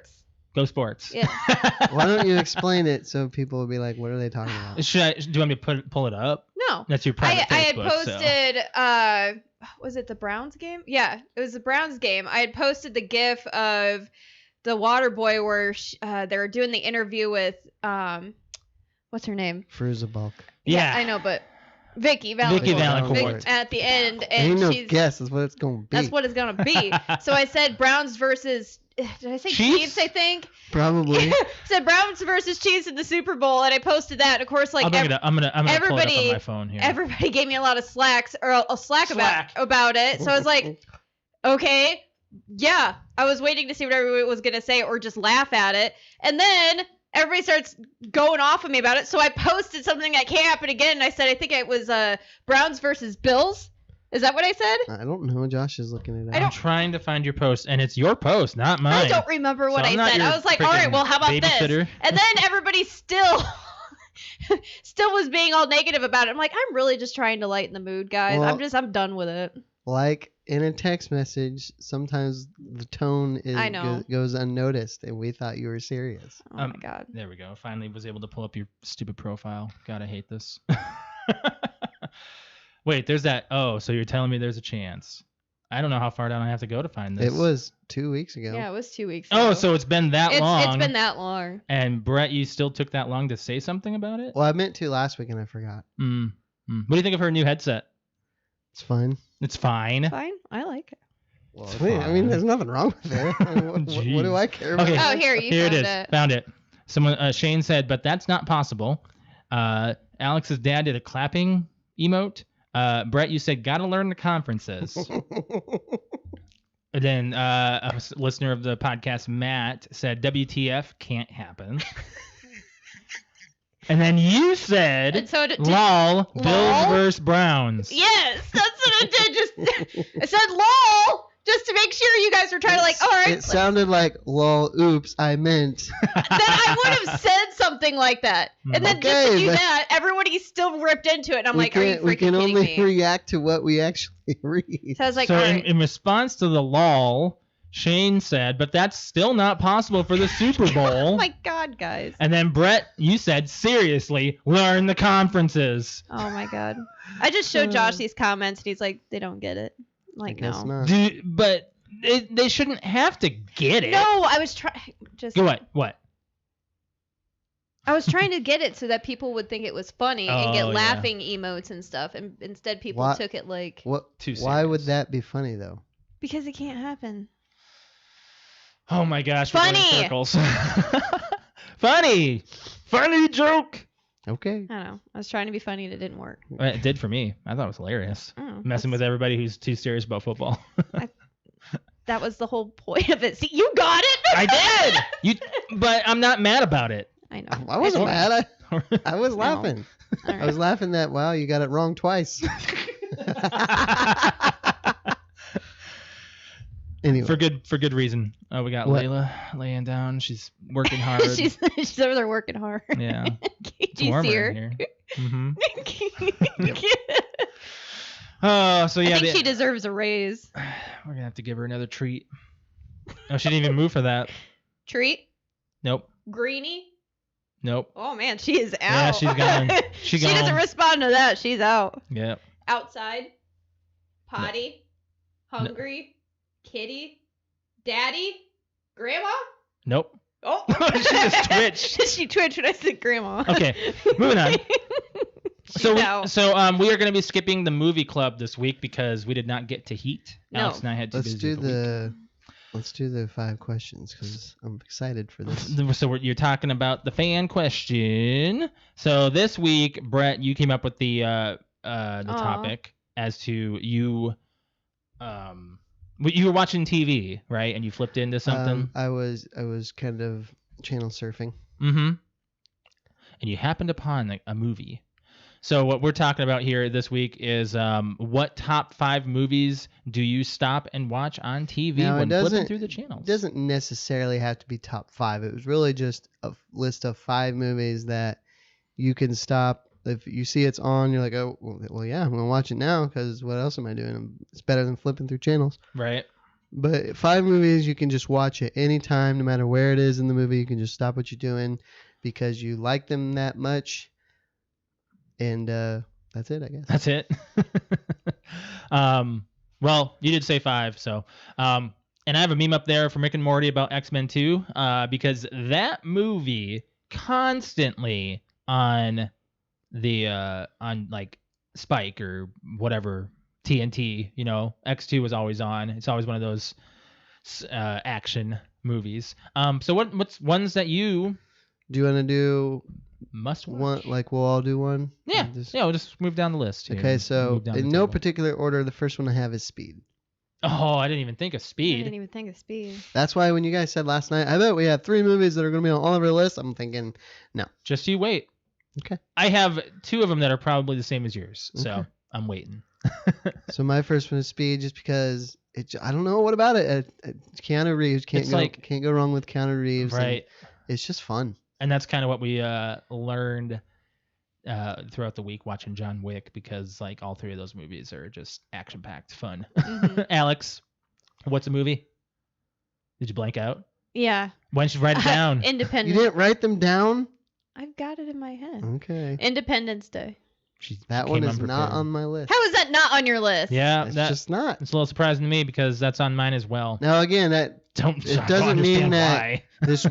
Speaker 2: Go sports.
Speaker 4: Yeah.
Speaker 5: Why don't you explain it so people will be like, what are they talking about?
Speaker 2: Do you want me to pull it up?
Speaker 4: No.
Speaker 2: That's your private Facebook.
Speaker 4: I had posted. Was it the Browns game? Yeah, it was the Browns game. I had posted the GIF of the water boy where they were doing the interview with what's her name?
Speaker 5: Fruzabalk.
Speaker 2: Yeah,
Speaker 4: I know, but Vicky Valancourt at the end, and
Speaker 5: she's guess is what it's gonna be.
Speaker 4: That's what it's gonna be. So I said Browns versus. Did I say Chiefs? I think
Speaker 5: probably.
Speaker 4: Said Browns versus Chiefs in the Super Bowl, and I posted that. And of course, like
Speaker 2: I'm gonna pull it up on my phone here.
Speaker 4: Everybody gave me a lot of slack about it. So I was like, okay, yeah. I was waiting to see what everybody was gonna say or just laugh at it, and then everybody starts going off of me about it. So I posted something that can't happen again. And I said I think it was Browns versus Bills. Is that what I said?
Speaker 5: I don't know. Josh is looking it up.
Speaker 2: I'm trying to find your post, and it's your post, not mine.
Speaker 4: I don't remember what I said. I was like, all right, well, how about this? And then everybody still was being all negative about it. I'm like, I'm really just trying to lighten the mood, guys.
Speaker 5: Well,
Speaker 4: I'm done with it.
Speaker 5: Like in a text message, sometimes the tone goes unnoticed, and we thought you were serious.
Speaker 4: Oh my god.
Speaker 2: There we go. Finally was able to pull up your stupid profile. God, I hate this. Wait, there's that. Oh, so you're telling me there's a chance. I don't know how far down I have to go to find this.
Speaker 5: It was 2 weeks ago.
Speaker 4: Yeah, it was 2 weeks ago.
Speaker 2: Oh, so it's been that long.
Speaker 4: It's been that long.
Speaker 2: And Brett, you still took that long to say something about it?
Speaker 5: Well, I meant to last week and I forgot.
Speaker 2: What do you think of her new headset?
Speaker 5: It's fine.
Speaker 2: It's fine.
Speaker 4: Fine. I like it.
Speaker 5: Well, I mean, there's nothing wrong with it. What do I care about?
Speaker 2: Okay.
Speaker 4: Oh, here it is.
Speaker 2: Found it. Someone, Shane said, but that's not possible. Alex's dad did a clapping emote. Brett, you said gotta learn the conferences. And then a listener of the podcast, Matt, said WTF can't happen. And then you said, lol, Bills versus Browns.
Speaker 4: Yes, that's what I did. I said lol, just to make sure you guys were trying to like, all right.
Speaker 5: It sounded like, lol, oops, I meant.
Speaker 4: Then I would have said something like that. And then just to do that, everybody still ripped into it. And I'm like, are you freaking
Speaker 5: we can
Speaker 4: kidding
Speaker 5: only
Speaker 4: me?
Speaker 5: React to what we actually read.
Speaker 4: So I was like,
Speaker 2: so
Speaker 4: all right.
Speaker 2: in response to the lol, Shane said, but that's still not possible for the Super Bowl.
Speaker 4: Oh my God, guys.
Speaker 2: And then Brett, you said, seriously, learn the conferences.
Speaker 4: Oh my God. I just showed Josh these comments and he's like, they don't get it. I'm like, no.
Speaker 2: But they shouldn't have to get it.
Speaker 4: No, I was trying. Just
Speaker 2: What?
Speaker 4: I was trying to get it so that people would think it was funny and get laughing emotes and stuff. And instead people took it like...
Speaker 5: Why would that be funny, though?
Speaker 4: Because it can't happen.
Speaker 2: Oh my gosh.
Speaker 4: Funny.
Speaker 2: Funny joke.
Speaker 5: Okay.
Speaker 4: I don't know. I was trying to be funny and it didn't work.
Speaker 2: It did for me. I thought it was hilarious. Messing with everybody who's too serious about football.
Speaker 4: That was the whole point of it. See, you got it.
Speaker 2: I did. But I'm not mad about it.
Speaker 4: I know.
Speaker 5: I wasn't mad. I was laughing. Right. I was laughing that, wow, you got it wrong twice. Anyway.
Speaker 2: For good reason. Oh, we got Layla laying down. She's working hard.
Speaker 4: she's over there working hard.
Speaker 2: Yeah.
Speaker 4: It's warmer in here.
Speaker 2: Mm-hmm. Oh, so yeah.
Speaker 4: I think she deserves a raise.
Speaker 2: We're gonna have to give her another treat. Oh, she didn't even move for that.
Speaker 4: Treat?
Speaker 2: Nope.
Speaker 4: Greenie?
Speaker 2: Nope.
Speaker 4: Oh man, she is out.
Speaker 2: Yeah, she's gone. She
Speaker 4: doesn't respond to that. She's out.
Speaker 2: Yep.
Speaker 4: Outside. Potty. No. Hungry. Kitty, Daddy, Grandma?
Speaker 2: Nope.
Speaker 4: Oh,
Speaker 2: she just twitched.
Speaker 4: She twitched when I said Grandma.
Speaker 2: Okay, moving on. So we are going to be skipping the movie club this week because we did not get to Heat.
Speaker 4: No.
Speaker 2: Alex and I had to
Speaker 5: Let's do the 5 questions because I'm excited for this.
Speaker 2: So you're talking about the fan question. So this week, Brett, you came up with the topic as to you. You were watching TV, right? And you flipped into something.
Speaker 5: I was kind of channel surfing.
Speaker 2: Mm-hmm. And you happened upon a movie So what we're talking about here this week is what top 5 movies do you stop and watch on TV when flipping through the channels?
Speaker 5: It doesn't necessarily have to be top 5. It was really just a list of 5 movies that you can stop. If you see it's on, you're like, oh, well yeah, I'm going to watch it now because what else am I doing? It's better than flipping through channels.
Speaker 2: Right.
Speaker 5: But 5 movies you can just watch at any time, no matter where it is in the movie. You can just stop what you're doing because you like them that much. And that's it, I guess.
Speaker 2: That's it. Well, you did say 5, so and I have a meme up there from Rick and Morty about X-Men 2 because that movie constantly on the on like Spike or whatever TNT, you know, X2 was always on. It's always one of those action movies. So what's ones that you
Speaker 5: do? You want to do
Speaker 2: must watch?
Speaker 5: One, like we'll all do one?
Speaker 2: Yeah. We'll just move down the list here.
Speaker 5: Okay, so in no particular order, the first one I have is Speed.
Speaker 2: Oh, I didn't even think of Speed.
Speaker 4: I didn't even think of Speed.
Speaker 5: That's why when you guys said last night, I bet we have 3 movies that are going to be on all of our lists, I'm thinking, no.
Speaker 2: Just you wait.
Speaker 5: Okay.
Speaker 2: I have 2 of them that are probably the same as yours, so
Speaker 5: okay.
Speaker 2: I'm waiting.
Speaker 5: So my first one is Speed, just because I don't know what about it. Keanu Reeves can't go wrong with Keanu Reeves.
Speaker 2: Right.
Speaker 5: It's just fun.
Speaker 2: And that's kind of what we learned throughout the week watching John Wick, because like all 3 of those movies are just action-packed fun. Mm-hmm. Alex, what's a movie? Did you blank out?
Speaker 4: Yeah.
Speaker 2: Why don't you write it down?
Speaker 4: Independence.
Speaker 5: You didn't write them down?
Speaker 4: I've got it in my head.
Speaker 5: Okay.
Speaker 4: Independence Day.
Speaker 5: That one is not on my list.
Speaker 4: How is that not on your list?
Speaker 2: Yeah,
Speaker 5: it's just not.
Speaker 2: It's a little surprising to me because that's on mine as well.
Speaker 5: Now again, it doesn't mean that this.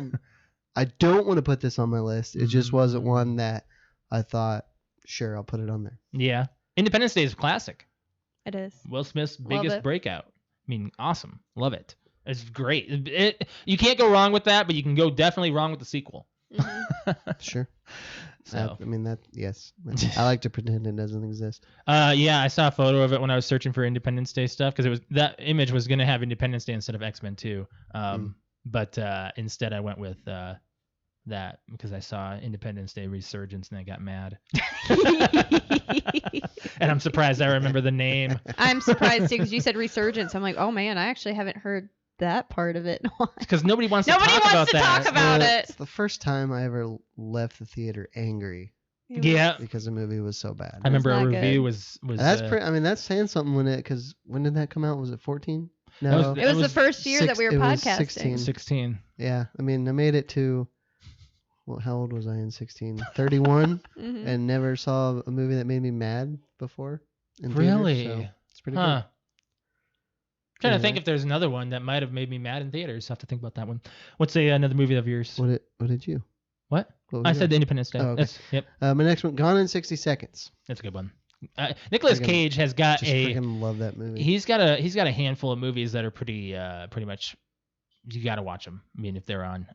Speaker 5: I don't want to put this on my list. It just wasn't one that I thought, sure, I'll put it on there.
Speaker 2: Yeah, Independence Day is a classic.
Speaker 4: It is.
Speaker 2: Will Smith's biggest breakout. I mean, awesome. Love it. It's great. You can't go wrong with that, but you can go definitely wrong with the sequel.
Speaker 4: Mm-hmm.
Speaker 5: Sure.
Speaker 2: So
Speaker 5: I mean that. Yes, I like to pretend it doesn't exist.
Speaker 2: Yeah, I saw a photo of it when I was searching for Independence Day stuff because that image was gonna have Independence Day instead of X-Men 2. But instead I went with that because I saw Independence Day Resurgence and I got mad. And I'm surprised I remember the name.
Speaker 4: I'm surprised too because you said Resurgence. I'm like, oh man, I actually haven't heard that part of it.
Speaker 2: Because nobody wants to talk about that.
Speaker 5: It's the first time I ever left the theater angry.
Speaker 2: Yeah.
Speaker 5: Because the movie was so bad.
Speaker 2: I remember a review was
Speaker 5: that's I mean, that's saying something because when did that come out? Was it 14?
Speaker 4: No. It was the first year that we were podcasting.
Speaker 2: 16.
Speaker 5: Yeah. I mean, I made it to, well, how old was I in 16? 31?
Speaker 4: Mm-hmm.
Speaker 5: And never saw a movie that made me mad before.
Speaker 2: Really?
Speaker 5: Theater, so it's pretty good.
Speaker 2: Trying to think if there's another one that might have made me mad in theaters. I have to think about that one. What's another movie of yours?
Speaker 5: What did you?
Speaker 2: What? I said Independence Day.
Speaker 5: Oh, okay.
Speaker 2: Yep.
Speaker 5: My next one, Gone in 60 Seconds.
Speaker 2: That's a good one. Nicolas Cage has got
Speaker 5: freaking love that movie.
Speaker 2: He's got a handful of movies that are pretty much. You got to watch them. I mean, if they're on.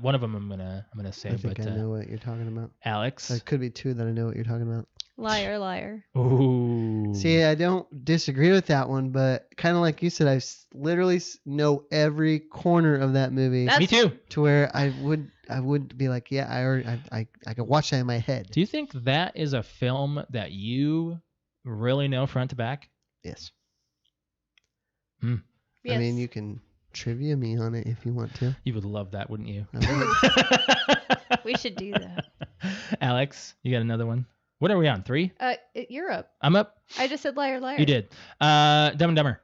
Speaker 2: One of them I'm gonna say.
Speaker 5: I think I know what you're talking about.
Speaker 2: Alex.
Speaker 5: There could be 2 that I know what you're talking about.
Speaker 4: Liar, liar.
Speaker 2: Ooh.
Speaker 5: See, I don't disagree with that one, but kind of like you said, I literally know every corner of that movie.
Speaker 2: Me too.
Speaker 5: To where I would be like, yeah, I could watch that in my head.
Speaker 2: Do you think that is a film that you really know front to back?
Speaker 5: Yes.
Speaker 2: Hmm.
Speaker 4: Yes.
Speaker 5: I mean, you can trivia me on it if you want to.
Speaker 2: You would love that, wouldn't you?
Speaker 4: We should do that.
Speaker 2: Alex, you got another one? What are we on? 3?
Speaker 4: You're up.
Speaker 2: I'm up.
Speaker 4: I just said liar, liar.
Speaker 2: You did. Dumb and Dumber.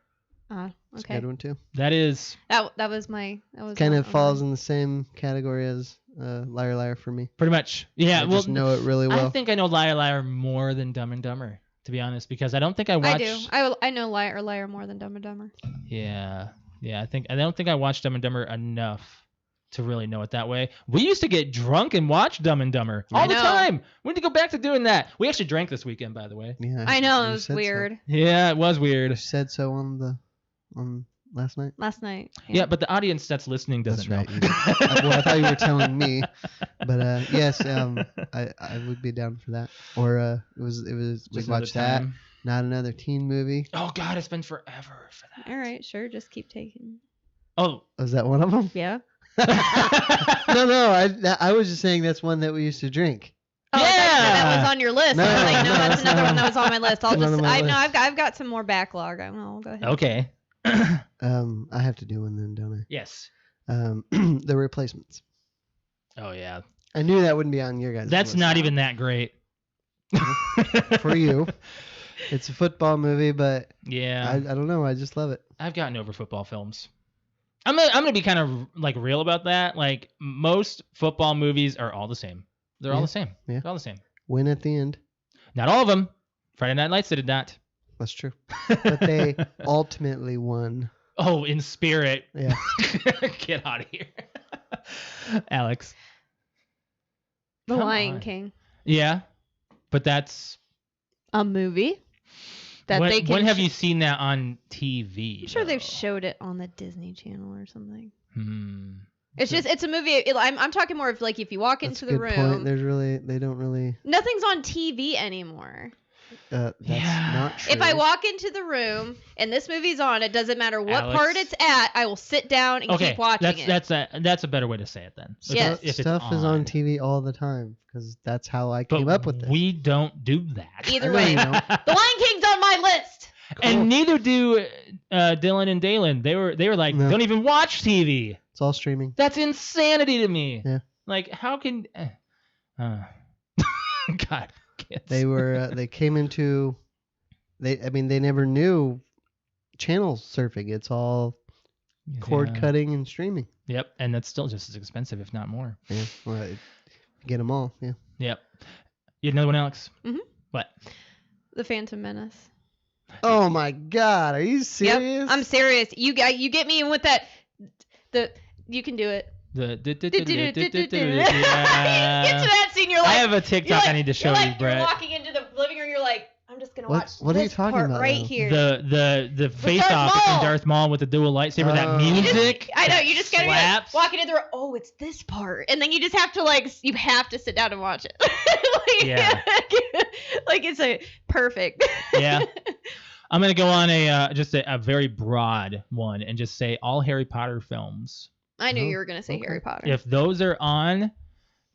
Speaker 4: Okay.
Speaker 5: That's a good one too.
Speaker 2: That is.
Speaker 4: That was my. That was
Speaker 5: kind of falls in the same category as Liar, Liar for me.
Speaker 2: Pretty much. Yeah.
Speaker 5: I just know it really well.
Speaker 2: I think I know Liar, Liar more than Dumb and Dumber, to be honest, because I don't think I watched.
Speaker 4: I do. I know Liar, liar more than Dumb and Dumber.
Speaker 2: Yeah. Yeah. I don't think I watched Dumb and Dumber enough to really know it that way. We used to get drunk and watch Dumb and Dumber all the time. We need to go back to doing that. We actually drank this weekend, by the way.
Speaker 5: Yeah,
Speaker 4: I know, it was weird.
Speaker 5: So.
Speaker 2: Yeah, it was weird.
Speaker 5: You said so on last night.
Speaker 4: Last night.
Speaker 2: Yeah, but the audience that's listening doesn't know.
Speaker 5: Well, I thought you were telling me, but yes, I would be down for that. Or it was we watched that. Not another teen movie.
Speaker 2: Oh God, it's been forever for that.
Speaker 4: All right, sure, just keep taking.
Speaker 2: Oh,
Speaker 5: is that one of them?
Speaker 4: Yeah.
Speaker 5: No, I was just saying that's one that we used to drink.
Speaker 4: Oh, that was on your list.
Speaker 5: No,
Speaker 4: I was like, no, that's another one that was on my list.
Speaker 5: I've
Speaker 4: got some more backlog. I'll go ahead.
Speaker 2: Okay.
Speaker 5: I have to do one then, don't I?
Speaker 2: Yes.
Speaker 5: The Replacements.
Speaker 2: Oh yeah.
Speaker 5: I knew that wouldn't be on your guys'
Speaker 2: That's
Speaker 5: list.
Speaker 2: not even that great.
Speaker 5: For you. It's a football movie, but
Speaker 2: yeah,
Speaker 5: I don't know. I just love it.
Speaker 2: I've gotten over football films. I'm gonna be kind of like real about that. Like most football movies are all the same. They're all the same.
Speaker 5: Yeah.
Speaker 2: They're all the same.
Speaker 5: Win at the end.
Speaker 2: Not all of them. Friday Night Lights did not.
Speaker 5: That's true. But they ultimately won.
Speaker 2: Oh, in spirit.
Speaker 5: Yeah.
Speaker 2: Get out of here. Alex.
Speaker 4: The Lion King.
Speaker 2: Yeah. But that's
Speaker 4: a movie that
Speaker 2: when,
Speaker 4: they can.
Speaker 2: When have you seen that on TV?
Speaker 4: I'm sure they've showed it on the Disney Channel or something.
Speaker 2: It's
Speaker 4: it's a movie. I'm talking more of like if you walk into the room.
Speaker 5: Point. They don't really.
Speaker 4: Nothing's on TV anymore.
Speaker 5: That's not true.
Speaker 4: If I walk into the room and this movie's on, it doesn't matter what part it's at. I will sit down and keep watching it.
Speaker 2: That's a better way to say it then.
Speaker 4: Yes.
Speaker 5: If stuff is on TV all the time because that's how I came up with it.
Speaker 2: We don't do that.
Speaker 4: Either way, The Lion King's on my list.
Speaker 2: Cool. And neither do Dylan and Dalen. They were like, don't even watch TV.
Speaker 5: It's all streaming.
Speaker 2: That's insanity to me.
Speaker 5: Yeah.
Speaker 2: Like, how can? God. Kids.
Speaker 5: They came into. They never knew channel surfing. It's all cord cutting and streaming.
Speaker 2: Yep, and that's still just as expensive, if not more.
Speaker 5: Yeah. Well, get them all. Yeah.
Speaker 2: Yep. You had another one, Alex?
Speaker 4: Mm-hmm.
Speaker 2: What?
Speaker 4: The Phantom Menace.
Speaker 5: Oh my God! Are you serious?
Speaker 4: Yep, I'm serious. You get me in with that. You can do it.
Speaker 2: Yeah.
Speaker 4: You get to that scene. You're like,
Speaker 2: I have a TikTok I need to show you, Brett.
Speaker 4: You're walking into the living room. You're like, I'm just gonna watch.
Speaker 5: What are you talking about?
Speaker 4: Right here.
Speaker 2: The face off between Darth Maul with the dual lightsaber. That music.
Speaker 4: I know. You just gotta like, walk into the room. Oh, it's this part, and then you just have to you have to sit down and watch it. Like it's a perfect.
Speaker 2: Yeah. I'm gonna go on a very broad one and just say all Harry Potter films.
Speaker 4: I knew you were gonna say Harry Potter.
Speaker 2: If those are on,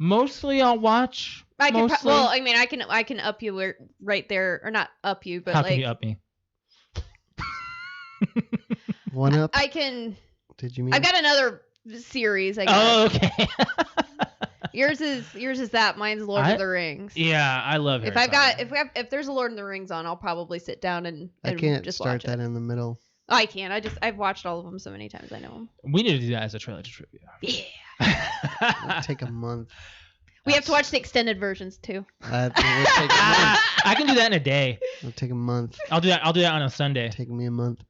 Speaker 2: mostly I'll watch.
Speaker 4: I can up you right there, or not up you, but
Speaker 2: how can you up me?
Speaker 5: One up.
Speaker 4: I can.
Speaker 5: Did you mean?
Speaker 4: I've got another series. I guess.
Speaker 2: Oh, okay.
Speaker 4: yours is that. Mine's Lord of the Rings.
Speaker 2: Yeah, I love Harry Potter.
Speaker 4: If there's a Lord of the Rings on, I'll probably sit down and
Speaker 5: I can't
Speaker 4: just
Speaker 5: start
Speaker 4: watch
Speaker 5: that
Speaker 4: it.
Speaker 5: in the middle.
Speaker 4: I can't. I've watched all of them so many times. I know them.
Speaker 2: We need to do that as a trilogy trivia.
Speaker 4: Yeah.
Speaker 5: It'll take a month.
Speaker 4: We have to watch the extended versions too.
Speaker 2: I can do that in a day.
Speaker 5: It'll take a month.
Speaker 2: I'll do that on a Sunday.
Speaker 5: It'll take me a month.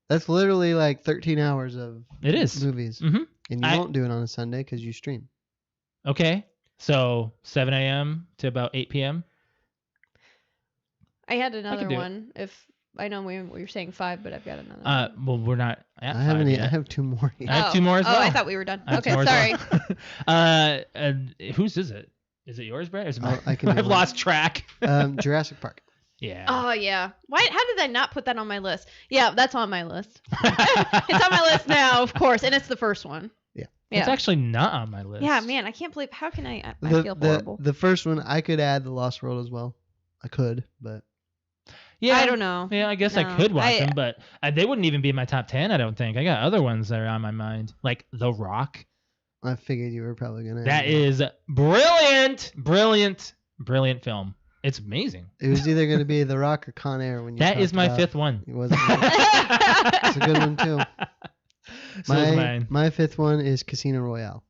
Speaker 5: That's literally like 13 hours of movies.
Speaker 2: Mm-hmm.
Speaker 5: And you won't do it on a Sunday because you stream.
Speaker 2: Okay. So 7 a.m. to about 8 p.m.
Speaker 4: I had another one. I know we were saying 5, but I've got another.
Speaker 2: Well, we're not at 5
Speaker 5: I have 2 more.
Speaker 2: I have 2 more as well.
Speaker 4: Oh, I thought we were done. Okay, sorry.
Speaker 2: Whose is it? Is it yours, Brett? Or is it mine?
Speaker 5: I've
Speaker 2: lost track.
Speaker 5: Jurassic Park.
Speaker 2: Yeah.
Speaker 4: Oh yeah. Why? How did I not put that on my list? Yeah, that's on my list. It's on my list now, of course, and it's the first one.
Speaker 5: Yeah.
Speaker 2: It's actually not on my list.
Speaker 4: Yeah, man, I can't believe. How can I feel horrible.
Speaker 5: The first one, I could add The Lost World as well. I could, but.
Speaker 2: Yeah,
Speaker 4: I don't know.
Speaker 2: Yeah, I guess I could watch them, but they wouldn't even be in my top 10, I don't think. I got other ones that are on my mind, like The Rock.
Speaker 5: I figured you were probably going to.
Speaker 2: That is brilliant. Brilliant film. It's amazing.
Speaker 5: It was either going to be The Rock or Con Air.
Speaker 2: That is my 5th one.
Speaker 5: It wasn't. It's a good one, too. My 5th one is Casino Royale.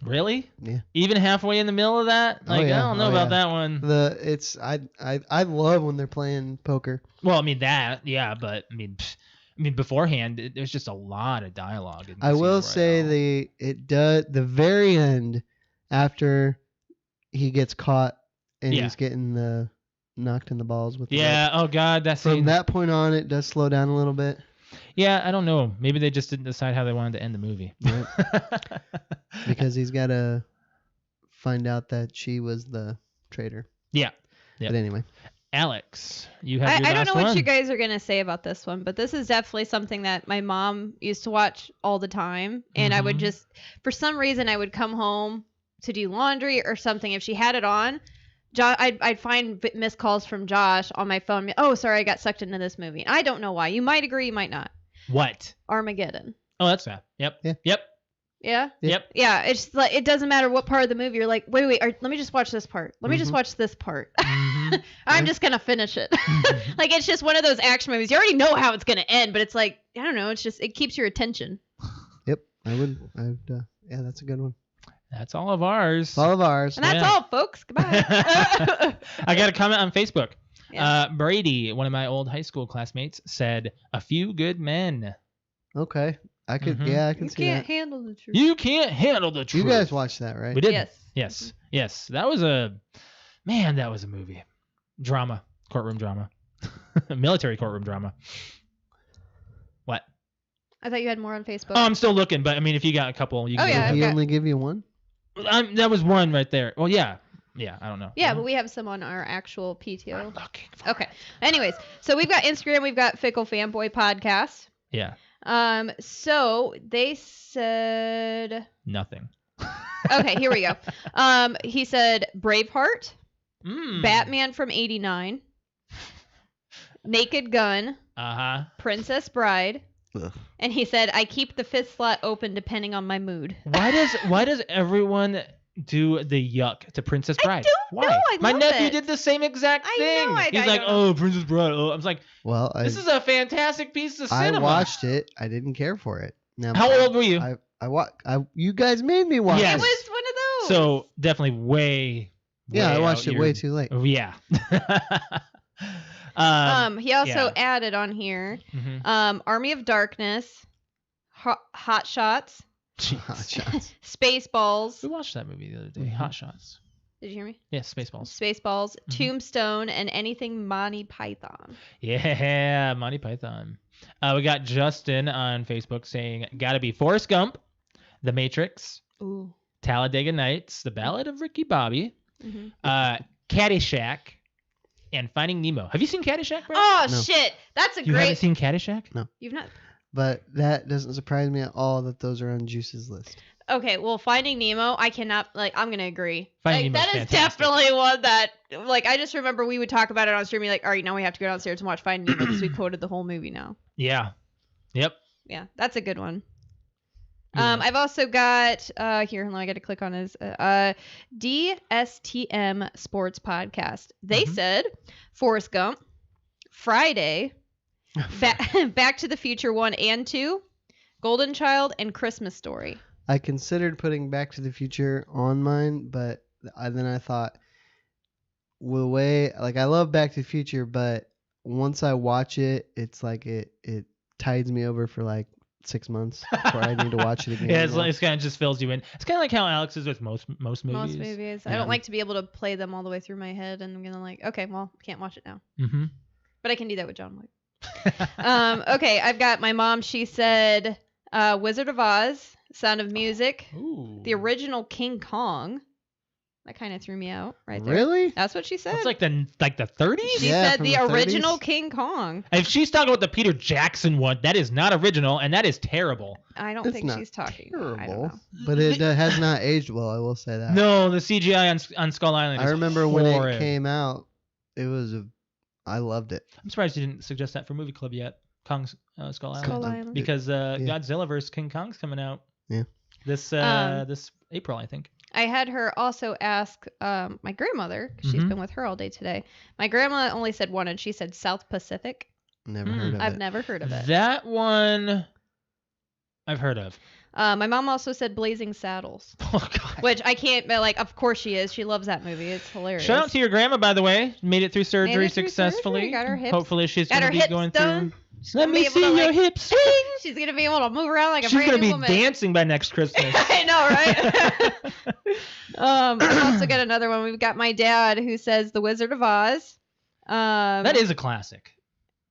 Speaker 2: Really?
Speaker 5: Yeah.
Speaker 2: Even halfway in the middle of that? Like, I don't know about that one.
Speaker 5: I love when they're playing poker.
Speaker 2: Well, I mean that, yeah, but I mean beforehand, there's just a lot of dialogue.
Speaker 5: I will say the very end, after he gets caught and he's getting knocked in the balls with.
Speaker 2: Yeah. Oh God, that's
Speaker 5: from that point on, it does slow down a little bit.
Speaker 2: Yeah, I don't know. Maybe they just didn't decide how they wanted to end the movie.
Speaker 5: Right. Because he's got to find out that she was the traitor.
Speaker 2: Yeah.
Speaker 5: But anyway.
Speaker 2: Alex, you have your
Speaker 4: I don't
Speaker 2: last
Speaker 4: know
Speaker 2: one.
Speaker 4: what you guys are going to say about this one, but this is definitely something that my mom used to watch all the time. And I would just, for some reason, I would come home to do laundry or something. If she had it on, I'd find missed calls from Josh on my phone. Oh, sorry, I got sucked into this movie. I don't know why. You might agree, you might not.
Speaker 2: What?
Speaker 4: Armageddon.
Speaker 2: Oh, that's that. Yep.
Speaker 5: Yeah.
Speaker 2: Yep.
Speaker 4: Yeah?
Speaker 2: Yep.
Speaker 4: Yeah, it's like, it doesn't matter what part of the movie. You're like, wait, let me just watch this part. Let me just watch this part. I'm just going to finish it. Like, it's just one of those action movies. You already know how it's going to end, but it's like, I don't know. It's just, it keeps your attention.
Speaker 5: Yep. Yeah, that's a good one.
Speaker 2: That's all of ours.
Speaker 5: All of ours.
Speaker 4: And that's all, folks. Goodbye.
Speaker 2: I got a comment on Facebook.
Speaker 4: Yeah.
Speaker 2: Brady, one of my old high school classmates, said, "A Few Good Men."
Speaker 5: Okay. I could, I can see that.
Speaker 4: You can't handle the truth.
Speaker 2: You can't handle the truth.
Speaker 5: You guys watched that, right?
Speaker 2: We did.
Speaker 4: Yes.
Speaker 2: Yes. Yes. That was a movie. Drama. Courtroom drama. Military courtroom drama. What?
Speaker 4: I thought you had more on Facebook.
Speaker 2: Oh, I'm still looking, but I mean, if you got a couple, you can.
Speaker 4: Yeah,
Speaker 5: Did he only give you one?
Speaker 2: That was one right there. Well, yeah. Yeah, I don't know.
Speaker 4: Yeah, but we have some on our actual PTO.
Speaker 2: I'm looking for
Speaker 4: Okay. Anyways, so we've got Instagram. We've got Fickle Fanboy Podcast.
Speaker 2: Yeah.
Speaker 4: So they said
Speaker 2: Nothing.
Speaker 4: Okay, here we go. He said Braveheart,
Speaker 2: Mm.
Speaker 4: Batman from '89, Naked Gun, Princess Bride, and he said I keep the fifth slot open depending on my mood.
Speaker 2: Why does everyone do the yuck to Princess Bride?
Speaker 4: Why? I
Speaker 2: My
Speaker 4: love
Speaker 2: nephew
Speaker 4: it.
Speaker 2: did the same exact thing.
Speaker 4: I
Speaker 2: He's
Speaker 4: don't
Speaker 2: like,
Speaker 4: know.
Speaker 2: "Oh, Princess Bride." Oh, I was like,
Speaker 5: Well,
Speaker 2: "This is a fantastic piece of cinema."
Speaker 5: I watched it. I didn't care for it. Now,
Speaker 2: How old were you?
Speaker 5: You guys made me watch
Speaker 2: Yes.
Speaker 4: It was one of those.
Speaker 2: So definitely way.
Speaker 5: I watched
Speaker 2: out
Speaker 5: it way too late.
Speaker 2: Yeah.
Speaker 4: He also added on here, Army of Darkness, Hot Shots,
Speaker 5: Hot Shots.
Speaker 4: Spaceballs.
Speaker 2: We watched that movie the other day. Hot Shots.
Speaker 4: Did you hear me?
Speaker 2: Yeah, Spaceballs.
Speaker 4: Spaceballs, Tombstone, and anything Monty Python.
Speaker 2: Yeah, Monty Python. We got Justin on Facebook saying, "Gotta be Forrest Gump, The Matrix,
Speaker 4: Ooh.
Speaker 2: Talladega Nights, The Ballad of Ricky Bobby, Caddyshack, and Finding Nemo." Have you seen Caddyshack, Brett?
Speaker 4: Oh,
Speaker 5: No.
Speaker 4: shit. That's a
Speaker 2: You
Speaker 4: great...
Speaker 2: haven't seen Caddyshack?
Speaker 5: No.
Speaker 4: You've not...
Speaker 5: But that doesn't surprise me at all that those are on Juice's list.
Speaker 4: Okay, well, Finding Nemo, I cannot... I'm going to agree.
Speaker 2: Finding
Speaker 4: that
Speaker 2: Nemo's
Speaker 4: is
Speaker 2: fantastic.
Speaker 4: definitely one that... I just remember we would talk about it on stream. All right, now we have to go downstairs and watch Finding Nemo because we quoted the whole movie now.
Speaker 2: Yeah. Yep.
Speaker 4: Yeah, that's a good one.
Speaker 2: Yeah.
Speaker 4: I've also got here. Hold on, I got to click on his DSTM Sports Podcast. They said Forrest Gump, Friday, Back to the Future 1 and 2, Golden Child, and Christmas Story.
Speaker 5: I considered putting Back to the Future on mine, but then I thought, the way, I love Back to the Future, but once I watch it, it's like it tides me over for 6 months before I need to watch it again.
Speaker 2: Yeah, it's kind of just fills you in. It's kind of like how Alex is with most movies.
Speaker 4: Most movies. I don't like to be able to play them all the way through my head, and I'm gonna okay, well, can't watch it now.
Speaker 2: Mm-hmm.
Speaker 4: But I can do that with John Wick. Okay, I've got my mom. She said Wizard of Oz, Sound of Music, the original King Kong. That kind of threw me out right there.
Speaker 5: Really?
Speaker 4: That's what she said.
Speaker 2: It's like the 30s?
Speaker 4: She
Speaker 5: Yeah,
Speaker 4: said
Speaker 5: from
Speaker 4: the
Speaker 5: the 30s.
Speaker 4: original King Kong.
Speaker 2: If she's talking about the Peter Jackson one, that is not original, and that is terrible.
Speaker 4: I don't
Speaker 5: It's
Speaker 4: think
Speaker 5: not
Speaker 4: she's talking.
Speaker 5: terrible,
Speaker 4: I don't know.
Speaker 5: but it has not aged well. I will say that.
Speaker 2: No, the CGI on Skull Island
Speaker 5: I
Speaker 2: is
Speaker 5: remember when
Speaker 2: horrid.
Speaker 5: it came out. I loved it.
Speaker 2: I'm surprised you didn't suggest that for Movie Club yet. Kong's Skull Island.
Speaker 4: Skull Island.
Speaker 2: Because Godzilla vs. King Kong's coming out.
Speaker 5: Yeah.
Speaker 2: This April, I think.
Speaker 4: I had her also ask my grandmother, 'cause she's been with her all day today. My grandma only said one, and she said South Pacific.
Speaker 5: Never heard of
Speaker 4: I've
Speaker 5: it.
Speaker 4: never heard of it.
Speaker 2: That one I've heard of.
Speaker 4: My mom also said Blazing Saddles,
Speaker 2: Oh, God.
Speaker 4: which I can't, but of course she is. She loves that movie. It's hilarious.
Speaker 2: Shout out to your grandma, by the way. Made it through surgery
Speaker 4: through
Speaker 2: successfully.
Speaker 4: surgery, got her hips-
Speaker 2: Hopefully she's
Speaker 4: got
Speaker 2: going to
Speaker 4: her
Speaker 2: be
Speaker 4: hips
Speaker 2: going
Speaker 4: done.
Speaker 2: through.
Speaker 4: She's
Speaker 2: Let
Speaker 4: gonna
Speaker 2: me
Speaker 4: be able
Speaker 2: see
Speaker 4: to,
Speaker 2: your hips swing.
Speaker 4: She's gonna be able to move around like a
Speaker 2: She's
Speaker 4: brand
Speaker 2: going to
Speaker 4: new
Speaker 2: be
Speaker 4: woman.
Speaker 2: dancing by next Christmas.
Speaker 4: I know, right? I've also got another one. We've got my dad who says The Wizard of Oz.
Speaker 2: That is a classic,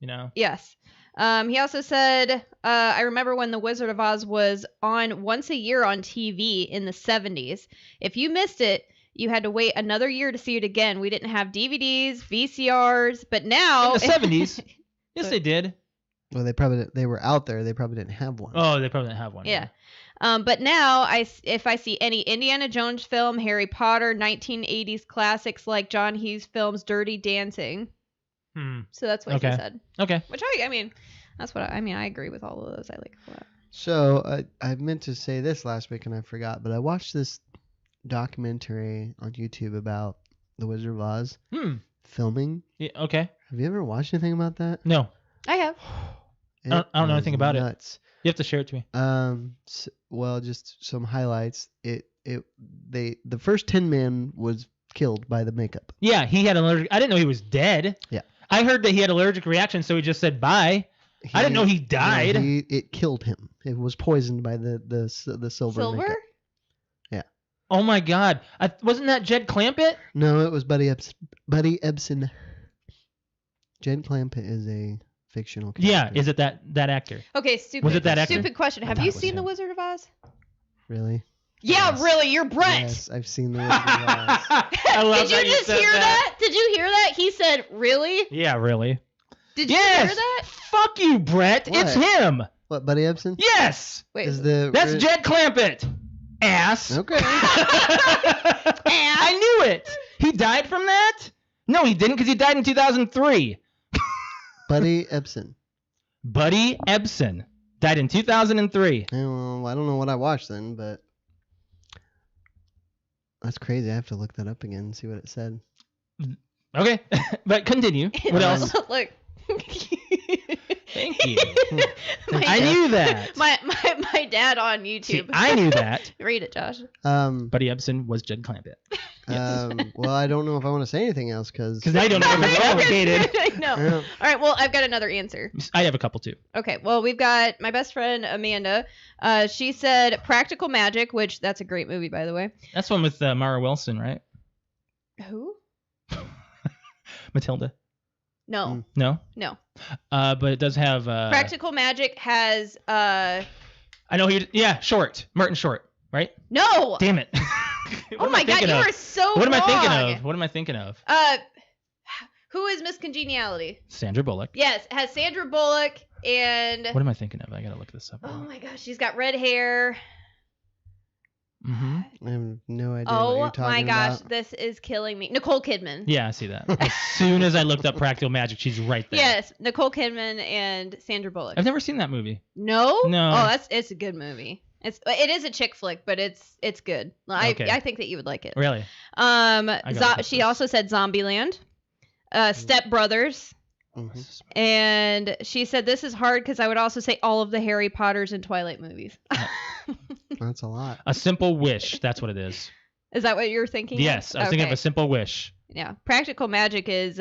Speaker 2: you know?
Speaker 4: Yes. He also said, I remember when The Wizard of Oz was on once a year on TV in the 70s. If you missed it, you had to wait another year to see it again. We didn't have DVDs, VCRs, but now
Speaker 2: in the 70s. Yes, they did.
Speaker 5: Well, they were out there. They probably didn't have one.
Speaker 2: Oh, they probably didn't have one.
Speaker 4: Yeah. But now, if I see any Indiana Jones film, Harry Potter, 1980s classics like John Hughes films, Dirty Dancing. So that's what he said.
Speaker 2: Okay.
Speaker 4: Which I mean, that's what I mean. I agree with all of those. I like a lot.
Speaker 5: So I meant to say this last week and I forgot, but I watched this documentary on YouTube about the Wizard of Oz filming.
Speaker 2: Yeah, okay.
Speaker 5: Have you ever watched anything about that?
Speaker 2: No.
Speaker 4: I have.
Speaker 2: I don't know anything about
Speaker 5: nuts.
Speaker 2: You have to share it to me.
Speaker 5: Well, just some highlights. The first Tin Man was killed by the makeup.
Speaker 2: Yeah, he had an allergic. I didn't know he was dead. Yeah. I heard that he had allergic reaction, so he just said bye. I didn't know he died.
Speaker 5: It killed him. It was poisoned by the silver makeup. Yeah.
Speaker 2: Oh my God! Wasn't that Jed Clampett?
Speaker 5: No, it was Buddy Ebsen. Jed Clampett is a fictional character.
Speaker 2: Yeah, is it that actor?
Speaker 4: Okay, stupid.
Speaker 2: Was it that actor?
Speaker 4: Stupid question. Have you seen The Wizard of Oz?
Speaker 5: Really?
Speaker 4: Yeah, yes. Really. You're Brett.
Speaker 5: Yes, I've seen The Wizard of Oz.
Speaker 2: I love
Speaker 4: Did you just hear that? Did you hear that? He said, "Really?"
Speaker 2: Yeah, really.
Speaker 4: Did you hear that?
Speaker 2: Fuck you, Brett.
Speaker 5: What?
Speaker 2: It's him.
Speaker 5: What, Buddy Ebsen?
Speaker 2: Yes.
Speaker 4: Wait.
Speaker 2: That's Jed Clampett. Ass.
Speaker 5: Okay.
Speaker 2: I knew it. He died from that? No, he didn't, because he died in 2003.
Speaker 5: Buddy Ebsen.
Speaker 2: Buddy Ebsen died in 2003.
Speaker 5: Well, I don't know what I watched then, but that's crazy. I have to look that up again and see what it said.
Speaker 2: Okay, but continue. What else?
Speaker 4: Look.
Speaker 2: Thank you. I knew that.
Speaker 4: My dad on YouTube.
Speaker 2: See, I knew that.
Speaker 4: Read it, Josh.
Speaker 2: Buddy Ebsen was Jed Clampett. Yes.
Speaker 5: Well, I don't know if I want to say anything else because
Speaker 2: I don't know if it's complicated.
Speaker 4: I know. Yeah. All right. Well, I've got another answer.
Speaker 2: I have a couple too.
Speaker 4: Okay. Well, we've got my best friend Amanda. She said Practical Magic, which that's a great movie, by the way.
Speaker 2: That's one with Mara Wilson, right?
Speaker 4: Who?
Speaker 2: Matilda.
Speaker 4: No.
Speaker 2: No?
Speaker 4: No.
Speaker 2: But it does have...
Speaker 4: Practical Magic has...
Speaker 2: I know who Short. Martin Short, right?
Speaker 4: No!
Speaker 2: Damn it.
Speaker 4: Oh my God, you are so
Speaker 2: What am
Speaker 4: wrong.
Speaker 2: What am I thinking of?
Speaker 4: Who is Miss Congeniality?
Speaker 2: Sandra Bullock.
Speaker 4: Yes, it has Sandra Bullock and...
Speaker 2: What am I thinking of? I gotta look this up.
Speaker 4: Oh my gosh, she's got red hair.
Speaker 2: Mm-hmm.
Speaker 5: I have no idea what you're talking about.
Speaker 4: Oh my gosh, this is killing me. Nicole Kidman.
Speaker 2: Yeah, I see that. As soon as I looked up Practical Magic, she's right there.
Speaker 4: Yes, Nicole Kidman and Sandra Bullock.
Speaker 2: I've never seen that movie.
Speaker 4: No?
Speaker 2: No.
Speaker 4: Oh, it's a good movie. It is a chick flick, but it's good.
Speaker 2: Okay.
Speaker 4: I think that you would like it.
Speaker 2: Really?
Speaker 4: She also said Zombieland, Step Brothers. Mm-hmm. And she said this is hard because I would also say all of the Harry Potters and Twilight movies.
Speaker 5: That's a lot.
Speaker 2: A Simple Wish. That's what it is.
Speaker 4: Is that what you're thinking?
Speaker 2: Yes, I was thinking of A Simple Wish.
Speaker 4: Yeah. Practical Magic is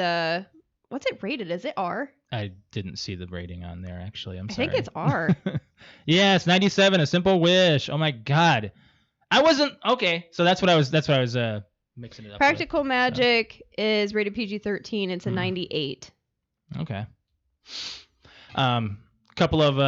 Speaker 4: what's it rated? Is it R?
Speaker 2: I didn't see the rating on there actually. I'm
Speaker 4: I
Speaker 2: sorry.
Speaker 4: think it's R.
Speaker 2: Yes, 97. A Simple Wish. Oh my God. I wasn't okay. So that's what I was mixing it up.
Speaker 4: Practical Magic is rated PG-13. It's a 98.
Speaker 2: Okay. Couple of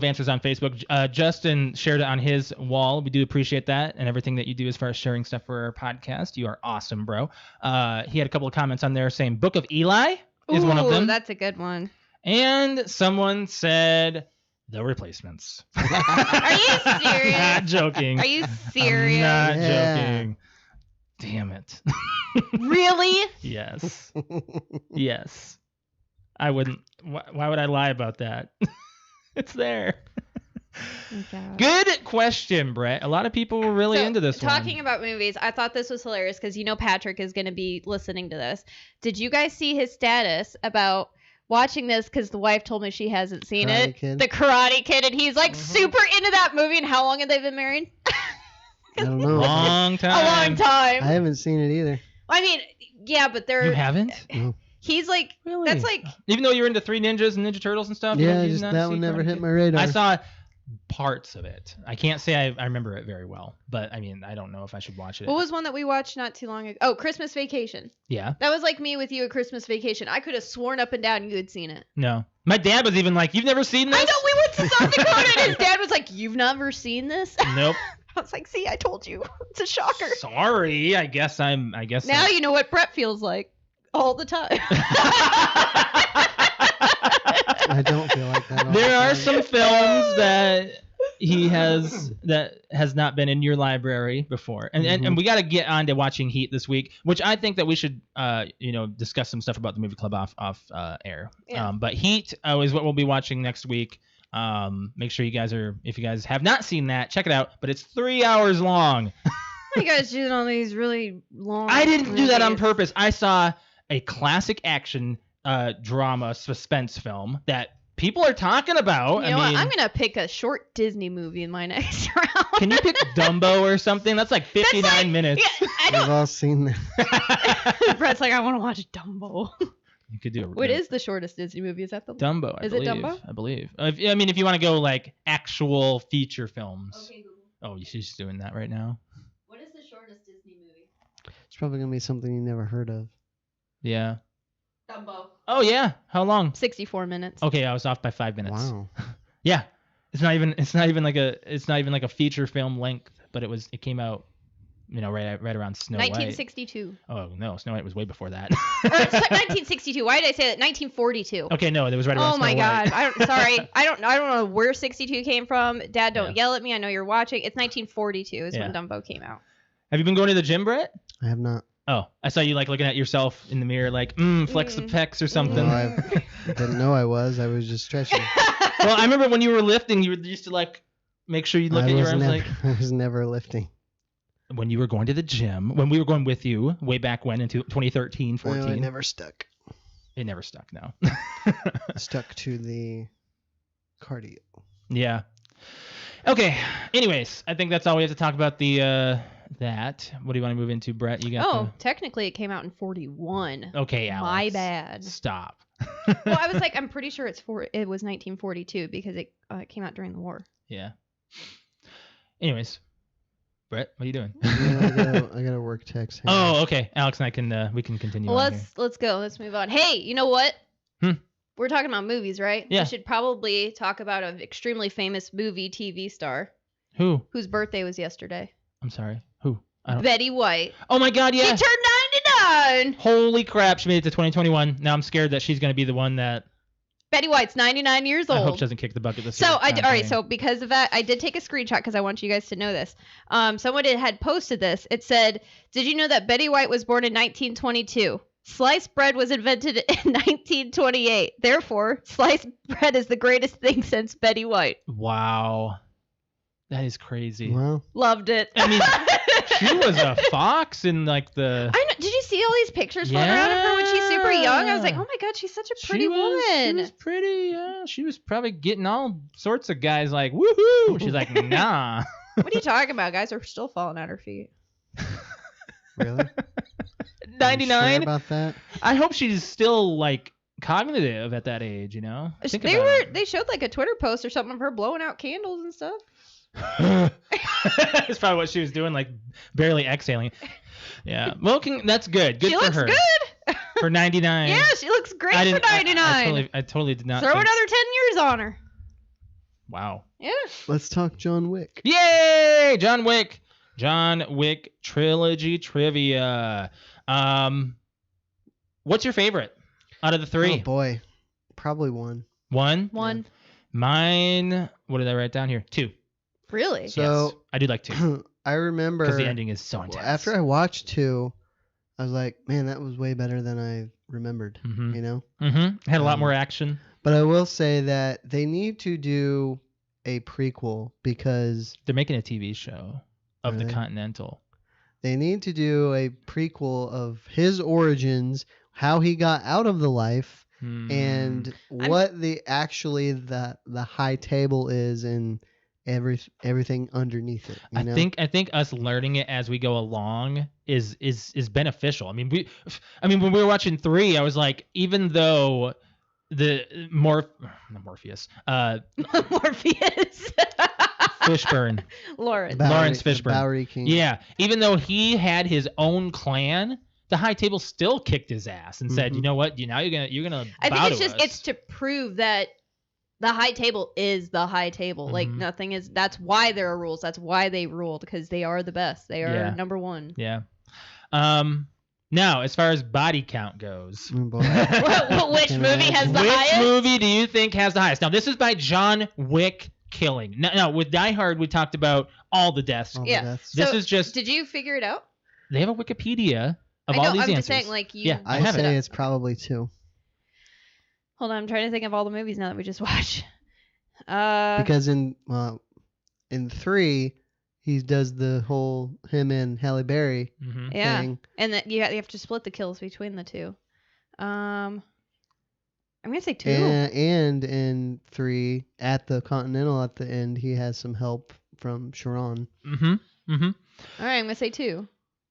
Speaker 2: answers on Facebook. Justin shared it on his wall. We do appreciate that and everything that you do as far as sharing stuff for our podcast. You are awesome, bro. He had a couple of comments on there saying Book of Eli is one of them.
Speaker 4: That's a good one.
Speaker 2: And someone said The Replacements.
Speaker 4: Are you serious?
Speaker 2: Not joking.
Speaker 4: Are you serious?
Speaker 2: I'm not joking. Damn it.
Speaker 4: Really?
Speaker 2: Yes. Yes. I wouldn't. Why would I lie about that? It's there.
Speaker 4: Oh,
Speaker 2: good question, Brett. A lot of people were really into this one.
Speaker 4: Talking about movies, I thought this was hilarious because Patrick is going to be listening to this. Did you guys see his status about watching this because the wife told me she hasn't seen it? The Karate Kid, and he's like super into that movie. And how long have they been married?
Speaker 5: I don't know.
Speaker 2: Long time.
Speaker 4: A long time.
Speaker 5: I haven't seen it either.
Speaker 4: I mean, yeah, but they're...
Speaker 2: You haven't?
Speaker 5: No.
Speaker 4: He's like...
Speaker 2: Really?
Speaker 4: That's like...
Speaker 2: Even though you're into Three Ninjas and Ninja Turtles and stuff?
Speaker 5: Yeah, that one never hit my radar.
Speaker 2: I saw parts of it. I can't say I remember it very well, but I mean, I don't know if I should watch it.
Speaker 4: What was one that we watched not too long ago? Oh, Christmas Vacation.
Speaker 2: Yeah.
Speaker 4: That was like me with you at Christmas Vacation. I could have sworn up and down you had seen it.
Speaker 2: No. My dad was even like, you've never seen this?
Speaker 4: I know, we went to South Dakota and his dad was like, you've never seen this?
Speaker 2: Nope.
Speaker 4: I was like, see, I told you. It's a shocker.
Speaker 2: Sorry. I guess
Speaker 4: now you know what Brett feels like all the time.
Speaker 5: I don't feel like that.
Speaker 2: There are some films that has not been in your library before, and we got to get on to watching Heat this week, which I think that we should discuss some stuff about the movie club off air. Yeah. But Heat is what we'll be watching next week. Make sure if you guys have not seen that, check it out. But it's 3 hours long.
Speaker 4: You guys do all these really long.
Speaker 2: I didn't do that on purpose. I saw a classic action drama suspense film that people are talking about.
Speaker 4: You know what? I'm gonna pick a short Disney movie in my next round.
Speaker 2: Can you pick Dumbo or something? That's like 59 minutes.
Speaker 5: Yeah, We've all seen that.
Speaker 4: Brett's like, I want to watch Dumbo.
Speaker 2: You could do it.
Speaker 4: What is the shortest Disney movie? Is that the
Speaker 2: Dumbo?
Speaker 4: Is it Dumbo?
Speaker 2: I believe. If you want to go like actual feature films.
Speaker 4: Okay, Google.
Speaker 2: Oh, she's doing that right now.
Speaker 4: What is the shortest Disney movie?
Speaker 5: It's probably gonna be something you never heard of.
Speaker 2: Yeah.
Speaker 4: Dumbo.
Speaker 2: Oh yeah. How long?
Speaker 4: 64 minutes.
Speaker 2: Okay, I was off by 5 minutes.
Speaker 5: Wow.
Speaker 2: Yeah. It's not even like a feature film length, but it came out, right around Snow
Speaker 4: 1962.
Speaker 2: White. Oh no, Snow White was way before that.
Speaker 4: Or 1962. Why did I say that? 1942.
Speaker 2: Okay, no, it was right around Snow White.
Speaker 4: Oh my God. Sorry. I don't know where 62 came from. Dad, don't yell at me. I know you're watching. It's 1942 is when Dumbo came out.
Speaker 2: Have you been going to the gym, Brett?
Speaker 5: I have not.
Speaker 2: Oh, I saw you like looking at yourself in the mirror, like flex the pecs or something.
Speaker 5: No, I didn't know I was. I was just stretching.
Speaker 2: Well, I remember when you were lifting, you used to like make sure you look at your arms like.
Speaker 5: I was never lifting.
Speaker 2: When you were going to the gym, when we were going with you way back when into 2013, 14.
Speaker 5: No, it never stuck.
Speaker 2: It never stuck. No.
Speaker 5: Stuck to the cardio.
Speaker 2: Yeah. Okay. Anyways, I think that's all we have to talk about that. What do you want to move into, Brett? You got
Speaker 4: technically it came out in 41.
Speaker 2: Okay, Alex.
Speaker 4: My bad.
Speaker 2: Stop.
Speaker 4: Well, I was like, I'm pretty sure it was 1942 because it came out during the war.
Speaker 2: Yeah. Anyways, Brett, what are you doing?
Speaker 5: I got a work text.
Speaker 2: Oh, okay. Alex and I can we can continue.
Speaker 4: Well, let's go. Let's move on. Hey, you know what? We're talking about movies, right?
Speaker 2: Yeah.
Speaker 4: We should probably talk about an extremely famous movie TV star.
Speaker 2: Who?
Speaker 4: Whose birthday was yesterday.
Speaker 2: I'm sorry. Who?
Speaker 4: Betty White.
Speaker 2: Oh my God, yeah.
Speaker 4: She turned 99.
Speaker 2: Holy crap, she made it to 2021. Now I'm scared that she's going to be the one that...
Speaker 4: Betty White's 99 years old.
Speaker 2: I hope she doesn't kick the bucket this year.
Speaker 4: So, all right, so because of that, I did take a screenshot because I want you guys to know this. Someone had posted this. It said, did you know that Betty White was born in 1922? Sliced bread was invented in 1928. Therefore, sliced bread is the greatest thing since Betty White.
Speaker 2: Wow. That is crazy.
Speaker 5: Wow.
Speaker 4: Loved it.
Speaker 2: I mean, she was a fox in like the...
Speaker 4: I know. Did you see all these pictures floating around of her when she's super young? I was like, oh my God, she's such a pretty woman.
Speaker 2: She was pretty. She was probably getting all sorts of guys like, woohoo. She's like, nah.
Speaker 4: What are you talking about? Guys are still falling at her feet.
Speaker 5: Really?
Speaker 2: 99?
Speaker 5: Sure about that?
Speaker 2: I hope she's still like cognitive at that age,
Speaker 4: They showed like a Twitter post or something of her blowing out candles and stuff.
Speaker 2: That's probably what she was doing, like barely exhaling. Yeah. Well, that's good. Good
Speaker 4: she
Speaker 2: for her.
Speaker 4: She looks good.
Speaker 2: For 99.
Speaker 4: Yeah, she looks great for 99.
Speaker 2: I totally did not.
Speaker 4: Throw another 10 years on her.
Speaker 2: Wow.
Speaker 4: Yeah.
Speaker 5: Let's talk John Wick.
Speaker 2: Yay! John Wick. John Wick trilogy trivia. What's your favorite out of the three?
Speaker 5: Oh boy, probably one.
Speaker 2: One.
Speaker 4: Yeah.
Speaker 2: Mine. What did I write down here? 2.
Speaker 4: Really?
Speaker 5: So
Speaker 2: yes, I do like 2.
Speaker 5: I remember
Speaker 2: because the ending is so intense.
Speaker 5: After I watched 2, I was like, man, that was way better than I remembered.
Speaker 2: Mm-hmm.
Speaker 5: You know?
Speaker 2: Mm-hmm. Had a lot more action.
Speaker 5: But I will say that they need to do a prequel because
Speaker 2: they're making a TV show of the Continental.
Speaker 5: They need to do a prequel of his origins, how he got out of the life, and what the high table is and everything underneath it.
Speaker 2: I think us learning it as we go along is beneficial. I mean when we were watching 3, I was like, even though the Morpheus. Fishburne.
Speaker 4: Lawrence
Speaker 2: Fishburne.
Speaker 5: Bowery King.
Speaker 2: Yeah. Even though he had his own clan, the high table still kicked his ass and said, you know what? Now you're gonna
Speaker 4: I
Speaker 2: bow
Speaker 4: think it's
Speaker 2: to us.
Speaker 4: to prove that the high table is the high table.
Speaker 2: Mm-hmm.
Speaker 4: Like nothing is. That's why there are rules. That's why they ruled, because they are the best. They are number one.
Speaker 2: Yeah. Now, as far as body count goes,
Speaker 4: which movie has the highest?
Speaker 2: Which movie do you think has the highest? Now, this is by John Wick killing. Now, with Die Hard, we talked about all the deaths. This is just.
Speaker 4: Did you figure it out?
Speaker 2: They have a Wikipedia of all these answers. I'm just saying,
Speaker 4: like you.
Speaker 2: Yeah,
Speaker 5: I say it's probably 2.
Speaker 4: Hold on, I'm trying to think of all the movies now that we just watched.
Speaker 5: Because in 3, he does the whole him and Halle Berry thing.
Speaker 4: And that you have to split the kills between the two. I'm gonna say 2.
Speaker 5: And in 3, at the Continental at the end, he has some help from Sharon.
Speaker 4: All right, I'm gonna say 2.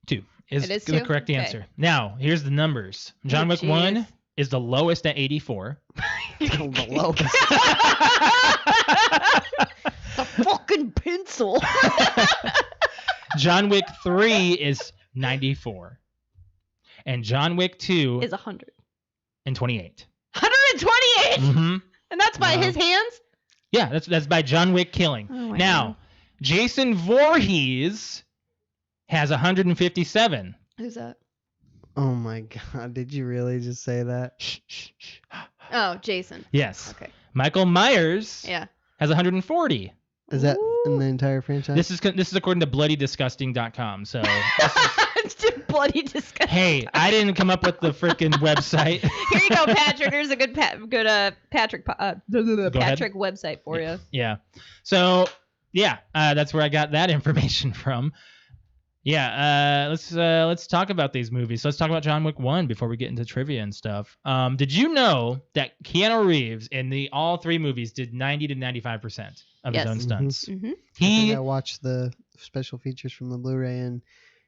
Speaker 2: 2 is the correct answer. Now, here's the numbers. John Wick 1 is the lowest at 84.
Speaker 5: The lowest.
Speaker 4: The fucking pencil.
Speaker 2: John Wick 3 is 94. And John Wick 2
Speaker 4: is 100.
Speaker 2: And 28.
Speaker 4: 128?
Speaker 2: Mm-hmm.
Speaker 4: And that's by his hands?
Speaker 2: Yeah, that's by John Wick killing.
Speaker 4: Oh,
Speaker 2: now, Jason Voorhees has 157.
Speaker 4: Who's that?
Speaker 5: Oh my God! Did you really just say that?
Speaker 4: Oh, Jason.
Speaker 2: Yes.
Speaker 4: Okay.
Speaker 2: Michael Myers.
Speaker 4: Yeah.
Speaker 2: Has 140.
Speaker 5: Is that in the entire franchise?
Speaker 2: This is according to bloodydisgusting.com. So.
Speaker 4: Bloody disgusting.
Speaker 2: Hey, I didn't come up with the freaking website.
Speaker 4: Here you go, Patrick. There's a good Patrick website for you.
Speaker 2: Yeah. So that's where I got that information from. Yeah, let's talk about these movies. So let's talk about John Wick 1 before we get into trivia and stuff. Did you know that Keanu Reeves in all 3 movies did 90 to 95% of his own stunts?
Speaker 5: Mm-hmm. I watched the special features from the Blu-ray, and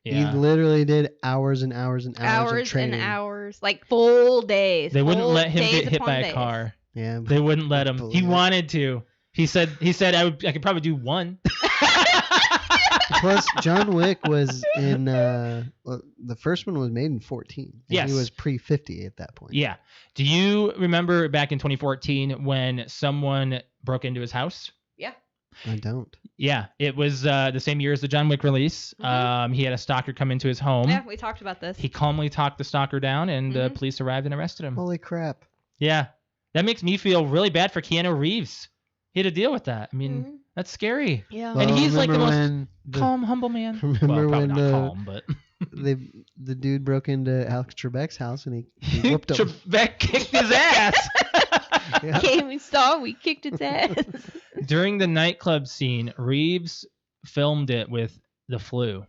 Speaker 5: he literally did hours and hours and hours of training.
Speaker 4: Hours and hours, like full days.
Speaker 2: They wouldn't let him get hit by a car.
Speaker 5: Yeah,
Speaker 2: they wouldn't let him. He wanted to. He said I could probably do 1.
Speaker 5: Plus, John Wick was in the first one was made in 14.
Speaker 2: Yes.
Speaker 5: He was pre-50 at that point.
Speaker 2: Yeah. Do you remember back in 2014 when someone broke into his house?
Speaker 4: Yeah.
Speaker 5: I don't.
Speaker 2: Yeah. It was the same year as the John Wick release. Mm-hmm. He had a stalker come into his home.
Speaker 4: Yeah, we talked about this.
Speaker 2: He calmly talked the stalker down, and police arrived and arrested him.
Speaker 5: Holy crap.
Speaker 2: Yeah. That makes me feel really bad for Keanu Reeves. He had to deal with that. I mean, that's scary.
Speaker 4: Yeah.
Speaker 2: Well, and he's like the most calm, humble man.
Speaker 5: Remember when
Speaker 2: not calm, but
Speaker 5: the dude broke into Alex Trebek's house and he whooped him.
Speaker 2: Trebek kicked his ass.
Speaker 4: We kicked his ass.
Speaker 2: During the nightclub scene, Reeves filmed it with the flu.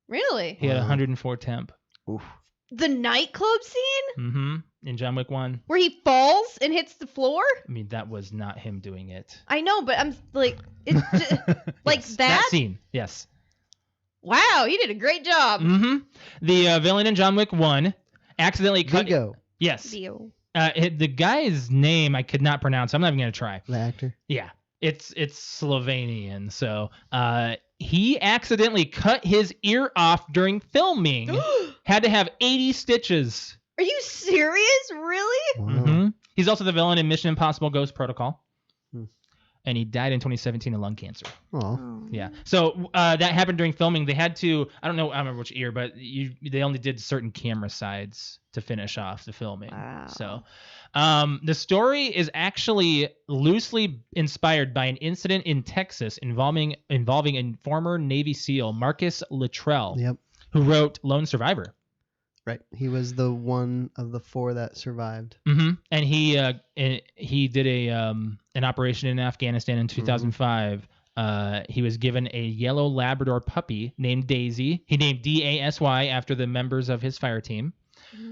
Speaker 4: Really?
Speaker 2: He had 104 temp.
Speaker 5: Oof.
Speaker 4: The nightclub scene?
Speaker 2: Mm-hmm. In John Wick 1.
Speaker 4: Where he falls and hits the floor?
Speaker 2: I mean, that was not him doing it.
Speaker 4: I know, but I'm like, it's just, like
Speaker 2: yes,
Speaker 4: that
Speaker 2: scene, yes.
Speaker 4: Wow, he did a great job.
Speaker 2: Mm-hmm. The villain in John Wick 1 accidentally cut...
Speaker 5: Vigo.
Speaker 2: Yes.
Speaker 4: Vigo.
Speaker 2: The guy's name I could not pronounce. I'm not even going to try.
Speaker 5: The actor?
Speaker 2: Yeah. It's Slovenian, so he accidentally cut his ear off during filming. Had to have 80 stitches.
Speaker 4: Are you serious? Really?
Speaker 5: Wow.
Speaker 2: Mm-hmm. He's also the villain in Mission Impossible Ghost Protocol. And he died in 2017 of lung cancer.
Speaker 5: Oh.
Speaker 2: Yeah. So that happened during filming. They had to, I don't remember which ear, but they only did certain camera sides to finish off the filming.
Speaker 4: Wow.
Speaker 2: So the story is actually loosely inspired by an incident in Texas involving a former Navy SEAL, Marcus Luttrell, who wrote Lone Survivor.
Speaker 5: Right. He was the one of the 4 that survived.
Speaker 2: Mm-hmm. And he did an operation in Afghanistan in 2005. He was given a yellow Labrador puppy named Daisy. He named DASY after the members of his fire team.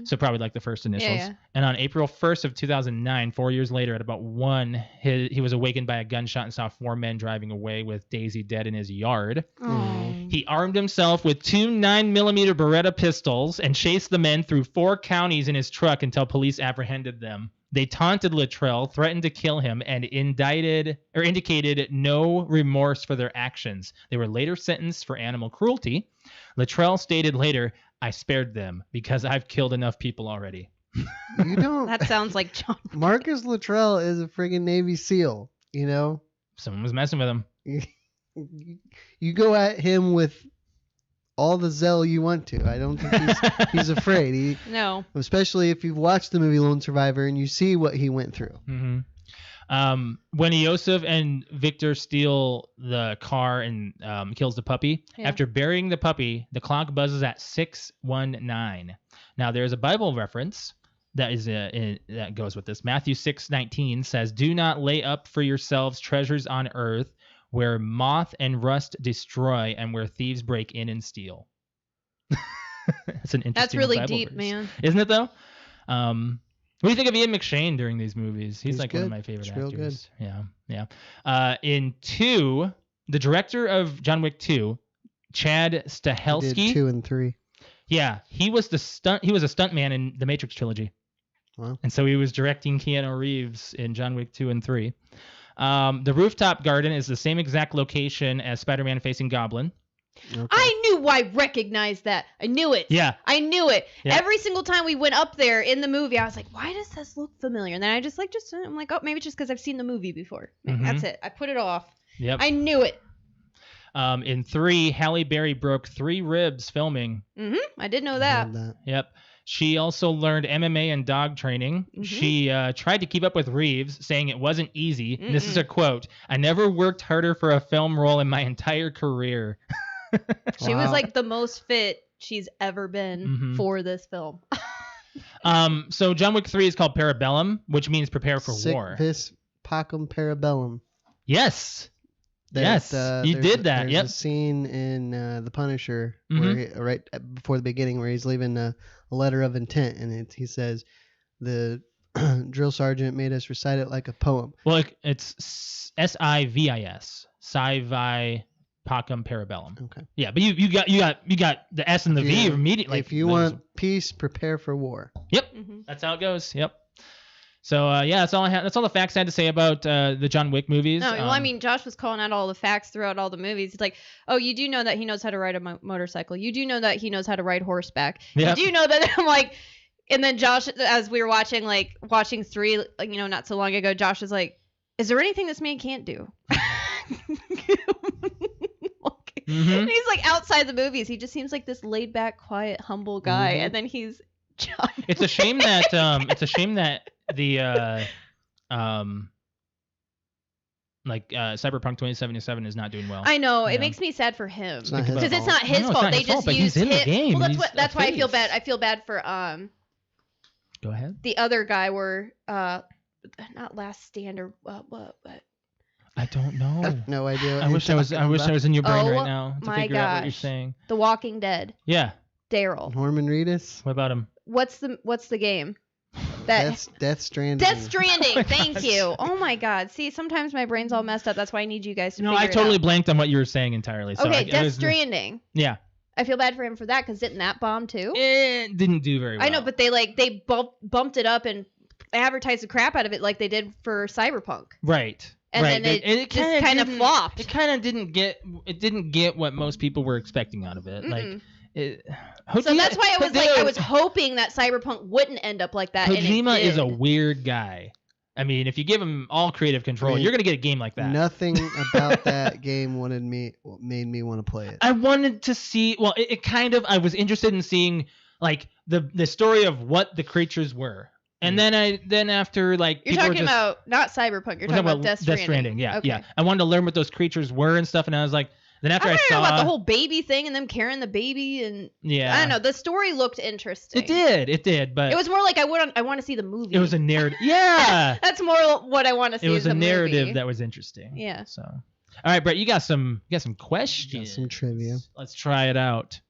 Speaker 2: So probably like the first initials.
Speaker 4: Yeah.
Speaker 2: And on April 1st of 2009, 4 years later, at about 1, he was awakened by a gunshot and saw 4 men driving away with Daisy dead in his yard.
Speaker 4: Aww.
Speaker 2: He armed himself with 2 9mm Beretta pistols and chased the men through 4 counties in his truck until police apprehended them. They taunted Luttrell, threatened to kill him, and indicated no remorse for their actions. They were later sentenced for animal cruelty. Luttrell stated later, "I spared them because I've killed enough people already."
Speaker 5: You don't.
Speaker 4: That sounds like John.
Speaker 5: Marcus Luttrell is a friggin' Navy SEAL. You know.
Speaker 2: Someone was messing with him.
Speaker 5: You go at him with all the zeal you want to. I don't think he's afraid.
Speaker 4: No.
Speaker 5: Especially if you've watched the movie Lone Survivor and you see what he went through.
Speaker 2: Mm-hmm. When Yosef and Victor steal the car and kills the puppy, after burying the puppy, the clock buzzes at 6:19. Now there's a Bible reference that is that goes with this. Matthew 6:19 says, "Do not lay up for yourselves treasures on earth, where moth and rust destroy, and where thieves break in and steal." That's an interesting.
Speaker 4: That's really
Speaker 2: Bible
Speaker 4: deep,
Speaker 2: verse.
Speaker 4: man.
Speaker 2: Isn't it though? What do you think of Ian Mcshane during these movies? He's like
Speaker 5: good.
Speaker 2: one of my favorite actors.
Speaker 5: Real good.
Speaker 2: Yeah. In 2, the director of John Wick 2, Chad Stahelski.
Speaker 5: He did 2 and 3.
Speaker 2: Yeah, he was a stuntman in the Matrix trilogy.
Speaker 5: Wow.
Speaker 2: And so he was directing Keanu Reeves in John Wick 2 and 3. The rooftop garden is the same exact location as Spider-Man Facing Goblin.
Speaker 4: Okay. I knew I recognized that. I knew it.
Speaker 2: Yeah.
Speaker 4: I knew it.
Speaker 2: Yeah.
Speaker 4: Every single time we went up there in the movie, I was like, why does this look familiar? And then I I'm like, oh, maybe it's just because I've seen the movie before.
Speaker 2: Mm-hmm.
Speaker 4: That's it. I put it off.
Speaker 2: Yep.
Speaker 4: I knew it.
Speaker 2: In 3, Halle Berry broke 3 ribs filming.
Speaker 4: Mm-hmm. I did know that.
Speaker 2: Yep. She also learned MMA and dog training. Mm-hmm. She tried to keep up with Reeves, saying it wasn't easy. Mm-mm. This is a quote. "I never worked harder for a film role in my entire career."
Speaker 4: She was like the most fit she's ever been for this film.
Speaker 2: So John Wick 3 is called Parabellum, which means prepare for war.
Speaker 5: Vis pacem parabellum.
Speaker 2: Yes. Yes, you did that.
Speaker 5: There's a scene in The Punisher where right before the beginning where he's leaving a letter of intent, and he says, "The drill sergeant made us recite it like a poem."
Speaker 2: Well, it's SIVIS, Sivi Pacem Parabellum.
Speaker 5: Okay.
Speaker 2: Yeah, but you got the S and the V immediately.
Speaker 5: If you want peace, prepare for war.
Speaker 2: Yep, that's how it goes. Yep. So that's all I have. That's all the facts I had to say about the John Wick movies.
Speaker 4: No, well, I mean, Josh was calling out all the facts throughout all the movies. He's like, "Oh, you do know that he knows how to ride a motorcycle. You do know that he knows how to ride horseback. Yep. You do know that." I'm like, and then Josh, as we were watching 3, not so long ago, Josh was like, "Is there anything this man can't do?" And he's like, outside the movies, he just seems like this laid back, quiet, humble guy, and then he's John.
Speaker 2: It's a shame that the Cyberpunk 2077 is not doing well.
Speaker 4: I know. It makes me sad for him because it's not his fault. They just used
Speaker 2: him. The game.
Speaker 4: Well, that's why I feel bad. I feel bad for
Speaker 2: Go ahead.
Speaker 4: The other guy were not Last Stand or what?
Speaker 2: I don't know.
Speaker 5: I have no idea.
Speaker 2: I wish I was in your brain right now to
Speaker 4: my
Speaker 2: figure out what you're saying.
Speaker 4: The Walking Dead.
Speaker 2: Yeah.
Speaker 4: Daryl.
Speaker 5: Norman Reedus.
Speaker 2: What about him?
Speaker 4: What's the game?
Speaker 5: That's Death Stranding.
Speaker 4: Death Stranding. Oh thank you. Oh my God. See, sometimes my brain's all messed up. That's why I need you guys to. No,
Speaker 2: I totally blanked on what you were saying entirely. So
Speaker 4: okay, Death Stranding.
Speaker 2: Yeah.
Speaker 4: I feel bad for him for that because didn't that bomb too?
Speaker 2: It didn't do very well.
Speaker 4: I know, but they bumped it up and advertised the crap out of it like they did for Cyberpunk.
Speaker 2: Right.
Speaker 4: And then it just kind of flopped.
Speaker 2: It kind of didn't get what most people were expecting out of it.
Speaker 4: Mm-mm. So that's why I was hoping that Cyberpunk wouldn't end up like that.
Speaker 2: Kojima is a weird guy. I mean, if you give him all creative control, you're gonna get a game like that.
Speaker 5: Nothing about that game made me want to play it.
Speaker 2: I wanted to see. Well, I was interested in seeing like the story of what the creatures were. And then after
Speaker 4: you're talking about not Cyberpunk, you're talking about Death Stranding.
Speaker 2: Yeah,
Speaker 4: okay.
Speaker 2: yeah. I wanted to learn what those creatures were and stuff, and I was like, then after I saw
Speaker 4: about the whole baby thing and them carrying the baby and I don't know, the story looked interesting.
Speaker 2: It did, but
Speaker 4: it was more like I want to see the movie.
Speaker 2: It was a narrative. Yeah,
Speaker 4: that's more what I want to see.
Speaker 2: It was a narrative
Speaker 4: movie.
Speaker 2: that was interesting.
Speaker 4: Yeah.
Speaker 2: So, all right, Brett, you got some questions.
Speaker 5: Got some trivia.
Speaker 2: Let's try it out.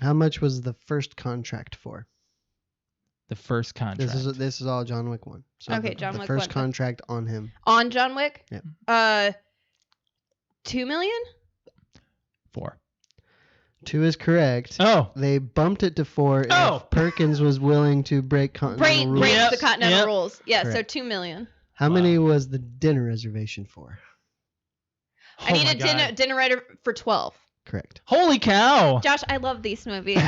Speaker 5: How much was the first contract for?
Speaker 2: The first contract.
Speaker 5: This is all John Wick 1. So
Speaker 4: okay, John Wick 1.
Speaker 5: The first contract on him.
Speaker 4: On John Wick?
Speaker 5: Yeah.
Speaker 4: $2 million?
Speaker 2: 4.
Speaker 5: 2 is correct.
Speaker 2: Oh.
Speaker 5: They bumped it to 4 if Perkins was willing to break continental rules.
Speaker 4: Break the continental rules. Yeah,
Speaker 5: correct.
Speaker 4: So $2 million.
Speaker 5: How many was the dinner reservation for?
Speaker 4: I need a dinner writer for 12.
Speaker 5: Correct.
Speaker 2: Holy cow.
Speaker 4: Josh, I love these movies.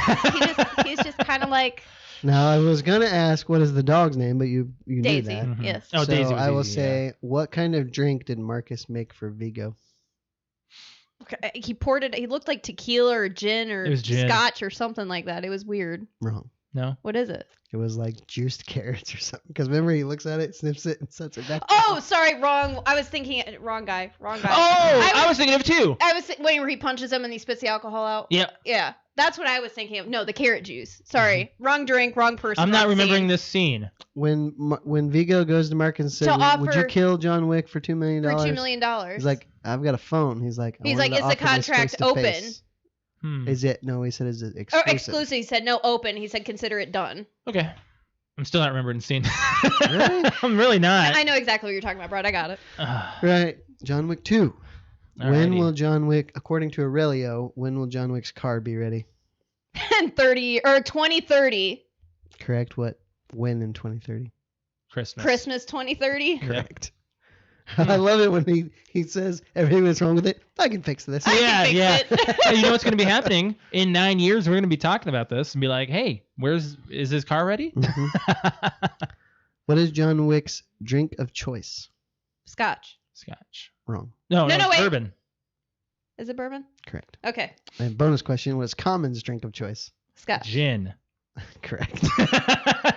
Speaker 4: He's just kind of like
Speaker 5: Now I was gonna ask what is the dog's name, but you knew
Speaker 4: Daisy.
Speaker 5: that.
Speaker 2: Mm-hmm.
Speaker 4: Yes.
Speaker 2: Oh,
Speaker 5: So
Speaker 2: Daisy.
Speaker 5: I will say, what kind of drink did Marcus make for Vigo?
Speaker 4: Okay, he poured it. He looked like tequila or gin or
Speaker 2: It was gin.
Speaker 4: scotch or something like that. It was weird.
Speaker 5: Wrong.
Speaker 2: No.
Speaker 4: What is it?
Speaker 5: It was like juiced carrots or something. Because remember, he looks at it, sniffs it, and sets it back.
Speaker 4: Oh, sorry, wrong. I was thinking wrong guy. Wrong guy.
Speaker 2: Oh, I was thinking of it too.
Speaker 4: I was waiting where he punches him and he spits the alcohol out.
Speaker 2: Yeah.
Speaker 4: Yeah, that's what I was thinking of. No, the carrot juice. Sorry, wrong drink, wrong person.
Speaker 2: I'm not
Speaker 4: wrong
Speaker 2: remembering
Speaker 4: scene.
Speaker 2: this scene.
Speaker 5: When Vigo goes to Mark and says, "Would you kill John Wick for $2 million?"
Speaker 4: For $2 million.
Speaker 5: He's like, "I've got a phone." He's like,
Speaker 4: "Is the contract open?"
Speaker 5: Is it? No, he said, "Is it exclusive?"
Speaker 4: Oh, exclusive. He said no open. He said consider it done.
Speaker 2: Okay. I'm still not remembering the scene.
Speaker 5: Really?
Speaker 2: I'm really not.
Speaker 4: I know exactly what you're talking about, Brad. I got it.
Speaker 5: Right. John Wick 2.
Speaker 2: Alrighty.
Speaker 5: When will John Wick, according to Aurelio, when will John Wick's car be ready?
Speaker 4: 2030.
Speaker 5: Correct. What? When in 2030?
Speaker 4: Christmas 2030.
Speaker 5: Correct. I love it when he says everything that's wrong with it, I can fix this.
Speaker 2: Yeah.
Speaker 4: It.
Speaker 2: Hey, you know what's going to be happening? In 9 years, we're going to be talking about this and be like, hey, is his car ready?
Speaker 5: Mm-hmm. What is John Wick's drink of choice?
Speaker 4: Scotch.
Speaker 5: Wrong.
Speaker 2: No,
Speaker 4: wait.
Speaker 2: bourbon.
Speaker 4: Is it bourbon?
Speaker 5: Correct.
Speaker 4: Okay.
Speaker 5: And bonus question, what is Common's drink of choice?
Speaker 4: Scotch.
Speaker 2: Gin.
Speaker 5: Correct.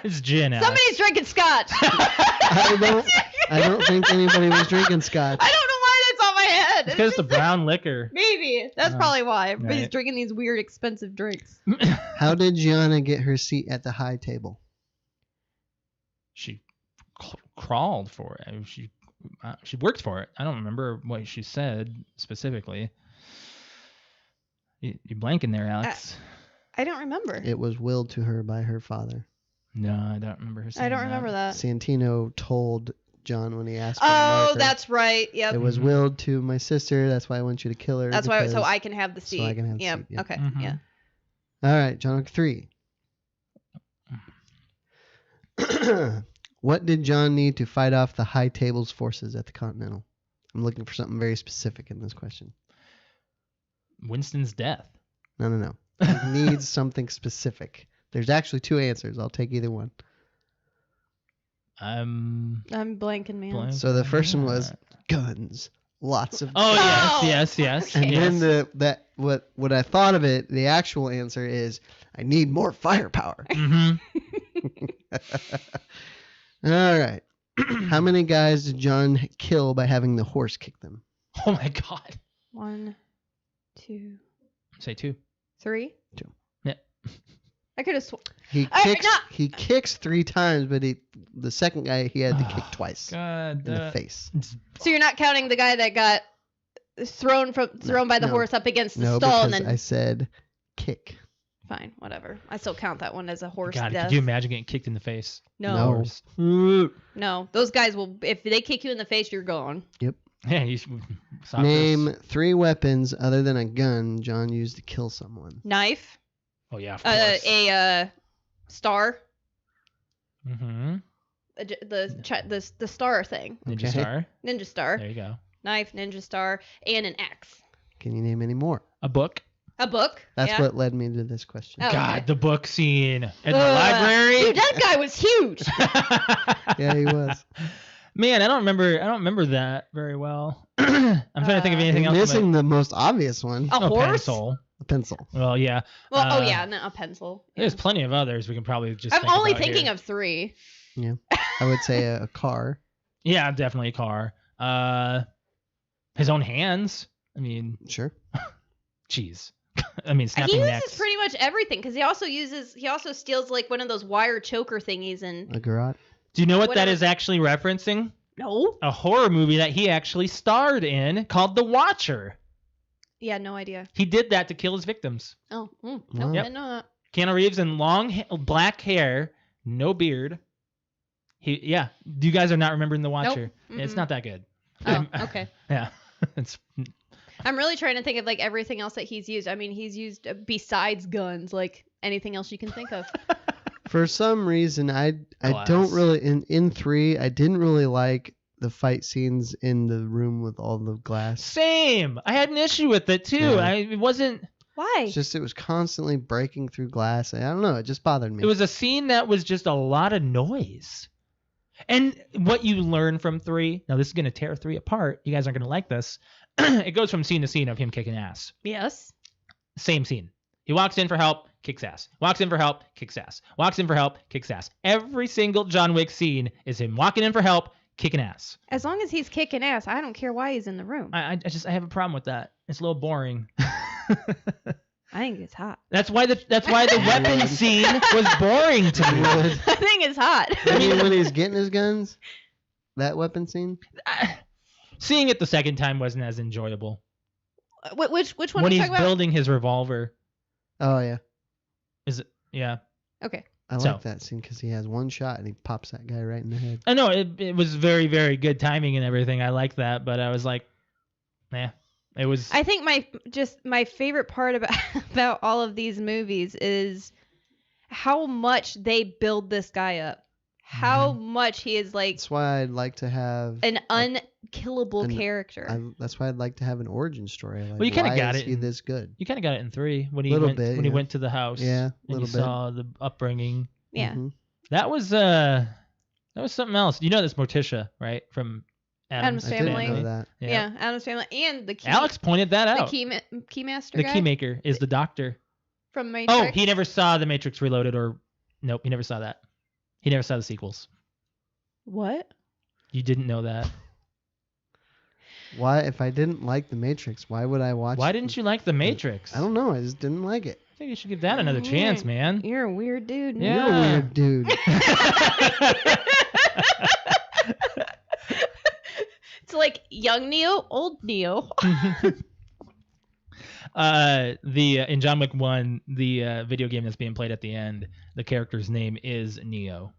Speaker 2: It's gin, Alex.
Speaker 4: Somebody's drinking scotch.
Speaker 5: I don't think anybody was drinking scotch.
Speaker 4: I don't know why that's on my head.
Speaker 2: It's because the brown liquor.
Speaker 4: Maybe. That's probably why. Everybody's
Speaker 2: right.
Speaker 4: drinking these weird, expensive drinks.
Speaker 5: How did Gianna get her seat at the high table?
Speaker 2: She crawled for it. She worked for it. I don't remember what she said specifically. You blanking there, Alex.
Speaker 4: I don't remember.
Speaker 5: It was willed to her by her father.
Speaker 2: No, I don't remember her saying
Speaker 4: I don't remember that.
Speaker 5: Santino told John when he asked for a
Speaker 4: Oh,
Speaker 5: marker,
Speaker 4: that's right. Yep.
Speaker 5: it was willed to my sister. That's why I want you to kill her.
Speaker 4: That's why, so I can have the seat.
Speaker 5: So I can have the
Speaker 4: yeah.
Speaker 5: seat, yeah.
Speaker 4: Okay.
Speaker 2: Mhm.
Speaker 4: Yeah.
Speaker 5: All right, John Wick 3. What did John need to fight off the High Table's forces at the Continental? I'm looking for something very specific in this question.
Speaker 2: Winston's death.
Speaker 5: No. He needs something specific. There's actually two answers. I'll take either one.
Speaker 4: I'm blanking, man.
Speaker 5: So the first one was guns. Lots of
Speaker 2: Oh,
Speaker 5: guns.
Speaker 2: yes.
Speaker 5: And
Speaker 2: yes.
Speaker 5: then what I thought of it, the actual answer is I need more firepower.
Speaker 2: Mhm.
Speaker 5: All right. How many guys did John kill by having the horse kick them?
Speaker 2: Oh my God.
Speaker 4: 1, 2,
Speaker 2: Say 2.
Speaker 4: 3.
Speaker 5: 2.
Speaker 2: Yeah.
Speaker 4: I could have
Speaker 5: He kicks 3 times, but the second guy he had to kick twice
Speaker 2: God.
Speaker 5: in the face.
Speaker 4: So you're not counting the guy that got thrown by the horse up against the stall and then
Speaker 5: I said kick.
Speaker 4: Fine, whatever. I still count that one as a horse
Speaker 2: God,
Speaker 4: death.
Speaker 2: could you imagine getting kicked in the face?
Speaker 4: No.
Speaker 5: No.
Speaker 4: No. Those guys will, if they kick you in the face, you're gone.
Speaker 5: Yep.
Speaker 2: Yeah, you
Speaker 5: Name 3 weapons other than a gun John used to kill someone.
Speaker 4: Knife.
Speaker 2: Oh yeah, of course.
Speaker 4: A star.
Speaker 2: Mm-hmm.
Speaker 4: The star thing.
Speaker 2: Ninja Star.
Speaker 4: Ninja star.
Speaker 2: There you go.
Speaker 4: Knife, ninja star, and an axe.
Speaker 5: Can you name any more?
Speaker 2: A book.
Speaker 4: A book.
Speaker 5: That's what led me to this question.
Speaker 4: Oh,
Speaker 2: God,
Speaker 4: okay.
Speaker 2: the book scene in the library.
Speaker 4: Dude, that guy was huge.
Speaker 5: Yeah, he was.
Speaker 2: Man, I don't remember that very well. I'm trying to think of anything
Speaker 5: You're
Speaker 2: else.
Speaker 5: missing the most obvious one.
Speaker 4: A horse?
Speaker 2: Pencil.
Speaker 5: A pencil.
Speaker 2: Well, yeah.
Speaker 4: Well, a pencil. Yeah.
Speaker 2: There's plenty of others we can probably just.
Speaker 4: I'm
Speaker 2: think
Speaker 4: only
Speaker 2: about
Speaker 4: thinking
Speaker 2: here.
Speaker 4: of 3.
Speaker 5: Yeah. I would say a car.
Speaker 2: Yeah, definitely a car. His own hands. I mean,
Speaker 5: Sure.
Speaker 2: jeez. I mean, snapping
Speaker 4: He uses
Speaker 2: necks.
Speaker 4: pretty much everything because he also steals like one of those wire choker thingies and.
Speaker 5: A garrote.
Speaker 2: Do you know what that
Speaker 4: whatever.
Speaker 2: is actually referencing?
Speaker 4: No.
Speaker 2: A horror movie that he actually starred in called The Watcher.
Speaker 4: Yeah, no idea.
Speaker 2: He did that to kill his victims.
Speaker 4: Oh, nope,
Speaker 5: Wow.
Speaker 4: I
Speaker 2: Yep.
Speaker 4: didn't know that.
Speaker 2: Keanu Reeves in long black hair, no beard. You guys are not remembering The Watcher.
Speaker 4: Nope.
Speaker 2: It's not that good.
Speaker 4: Oh, okay.
Speaker 2: Yeah. It's
Speaker 4: I'm really trying to think of like everything else that he's used. I mean, he's used besides guns, like anything else you can think of.
Speaker 5: For some reason, I
Speaker 2: Glass.
Speaker 5: don't really in 3. I didn't really like the fight scenes in the room with all the glass.
Speaker 2: same. I had an issue with it too.
Speaker 5: Yeah.
Speaker 2: It wasn't.
Speaker 4: Why?
Speaker 5: It was constantly breaking through glass. I don't know. It just bothered me.
Speaker 2: It was a scene that was just a lot of noise. And what you learn from 3, now this is going to tear 3 apart. You guys aren't going to like this. It goes from scene to scene of him kicking ass.
Speaker 4: Yes.
Speaker 2: Same scene. He walks in for help, kicks ass. Walks in for help, kicks ass. Walks in for help, kicks ass. Every single John Wick scene is him walking in for help, kicking ass.
Speaker 4: As long as he's kicking ass, I don't care why he's in the room.
Speaker 2: I have a problem with that. It's a little boring.
Speaker 4: I think it's hot.
Speaker 2: That's why the weapon scene was boring to me.
Speaker 4: I think it's hot.
Speaker 5: I mean, when he's getting his guns, that weapon scene.
Speaker 2: Seeing it the second time wasn't as enjoyable.
Speaker 4: Which one?
Speaker 2: When
Speaker 4: are you
Speaker 2: he's
Speaker 4: talking
Speaker 2: building his revolver.
Speaker 5: Oh yeah.
Speaker 2: Is it? Yeah.
Speaker 4: Okay.
Speaker 5: I like that scene because he has one shot and he pops that guy right in the head.
Speaker 2: I know it was very, very good timing and everything. I like that, but I was like, it was.
Speaker 4: I think my favorite part about all of these movies is how much they build this guy up. How much he is like.
Speaker 5: That's why I'd like to have
Speaker 4: an unkillable character.
Speaker 5: That's why I'd like to have an origin story. Like,
Speaker 2: well, you kind of got it.
Speaker 5: Is he this good?
Speaker 2: You kind of got it in 3 when he went to the house.
Speaker 5: Yeah,
Speaker 2: and you saw the upbringing.
Speaker 4: Yeah.
Speaker 5: Mm-hmm.
Speaker 2: That was something else. You know this Morticia, right? From Addams
Speaker 4: Family.
Speaker 5: I didn't know that.
Speaker 4: Yeah, Addams Family and the key.
Speaker 2: Alex pointed that out.
Speaker 4: The keymaster.
Speaker 2: The
Speaker 4: guy?
Speaker 2: keymaker is the doctor.
Speaker 4: From Matrix.
Speaker 2: Oh, he never saw The Matrix Reloaded, or nope, he never saw that. He never saw the sequels.
Speaker 4: What?
Speaker 2: You didn't know that.
Speaker 5: Why? If I didn't like The Matrix, why would I watch?
Speaker 2: Why didn't you like The Matrix?
Speaker 5: I don't know. I just didn't like it.
Speaker 2: I think you should give that another chance, man.
Speaker 4: You're a weird dude.
Speaker 2: Yeah.
Speaker 5: You're a weird dude.
Speaker 4: It's like young Neo, old Neo.
Speaker 2: In John Wick 1, the video game that's being played at the end, the character's name is Neo,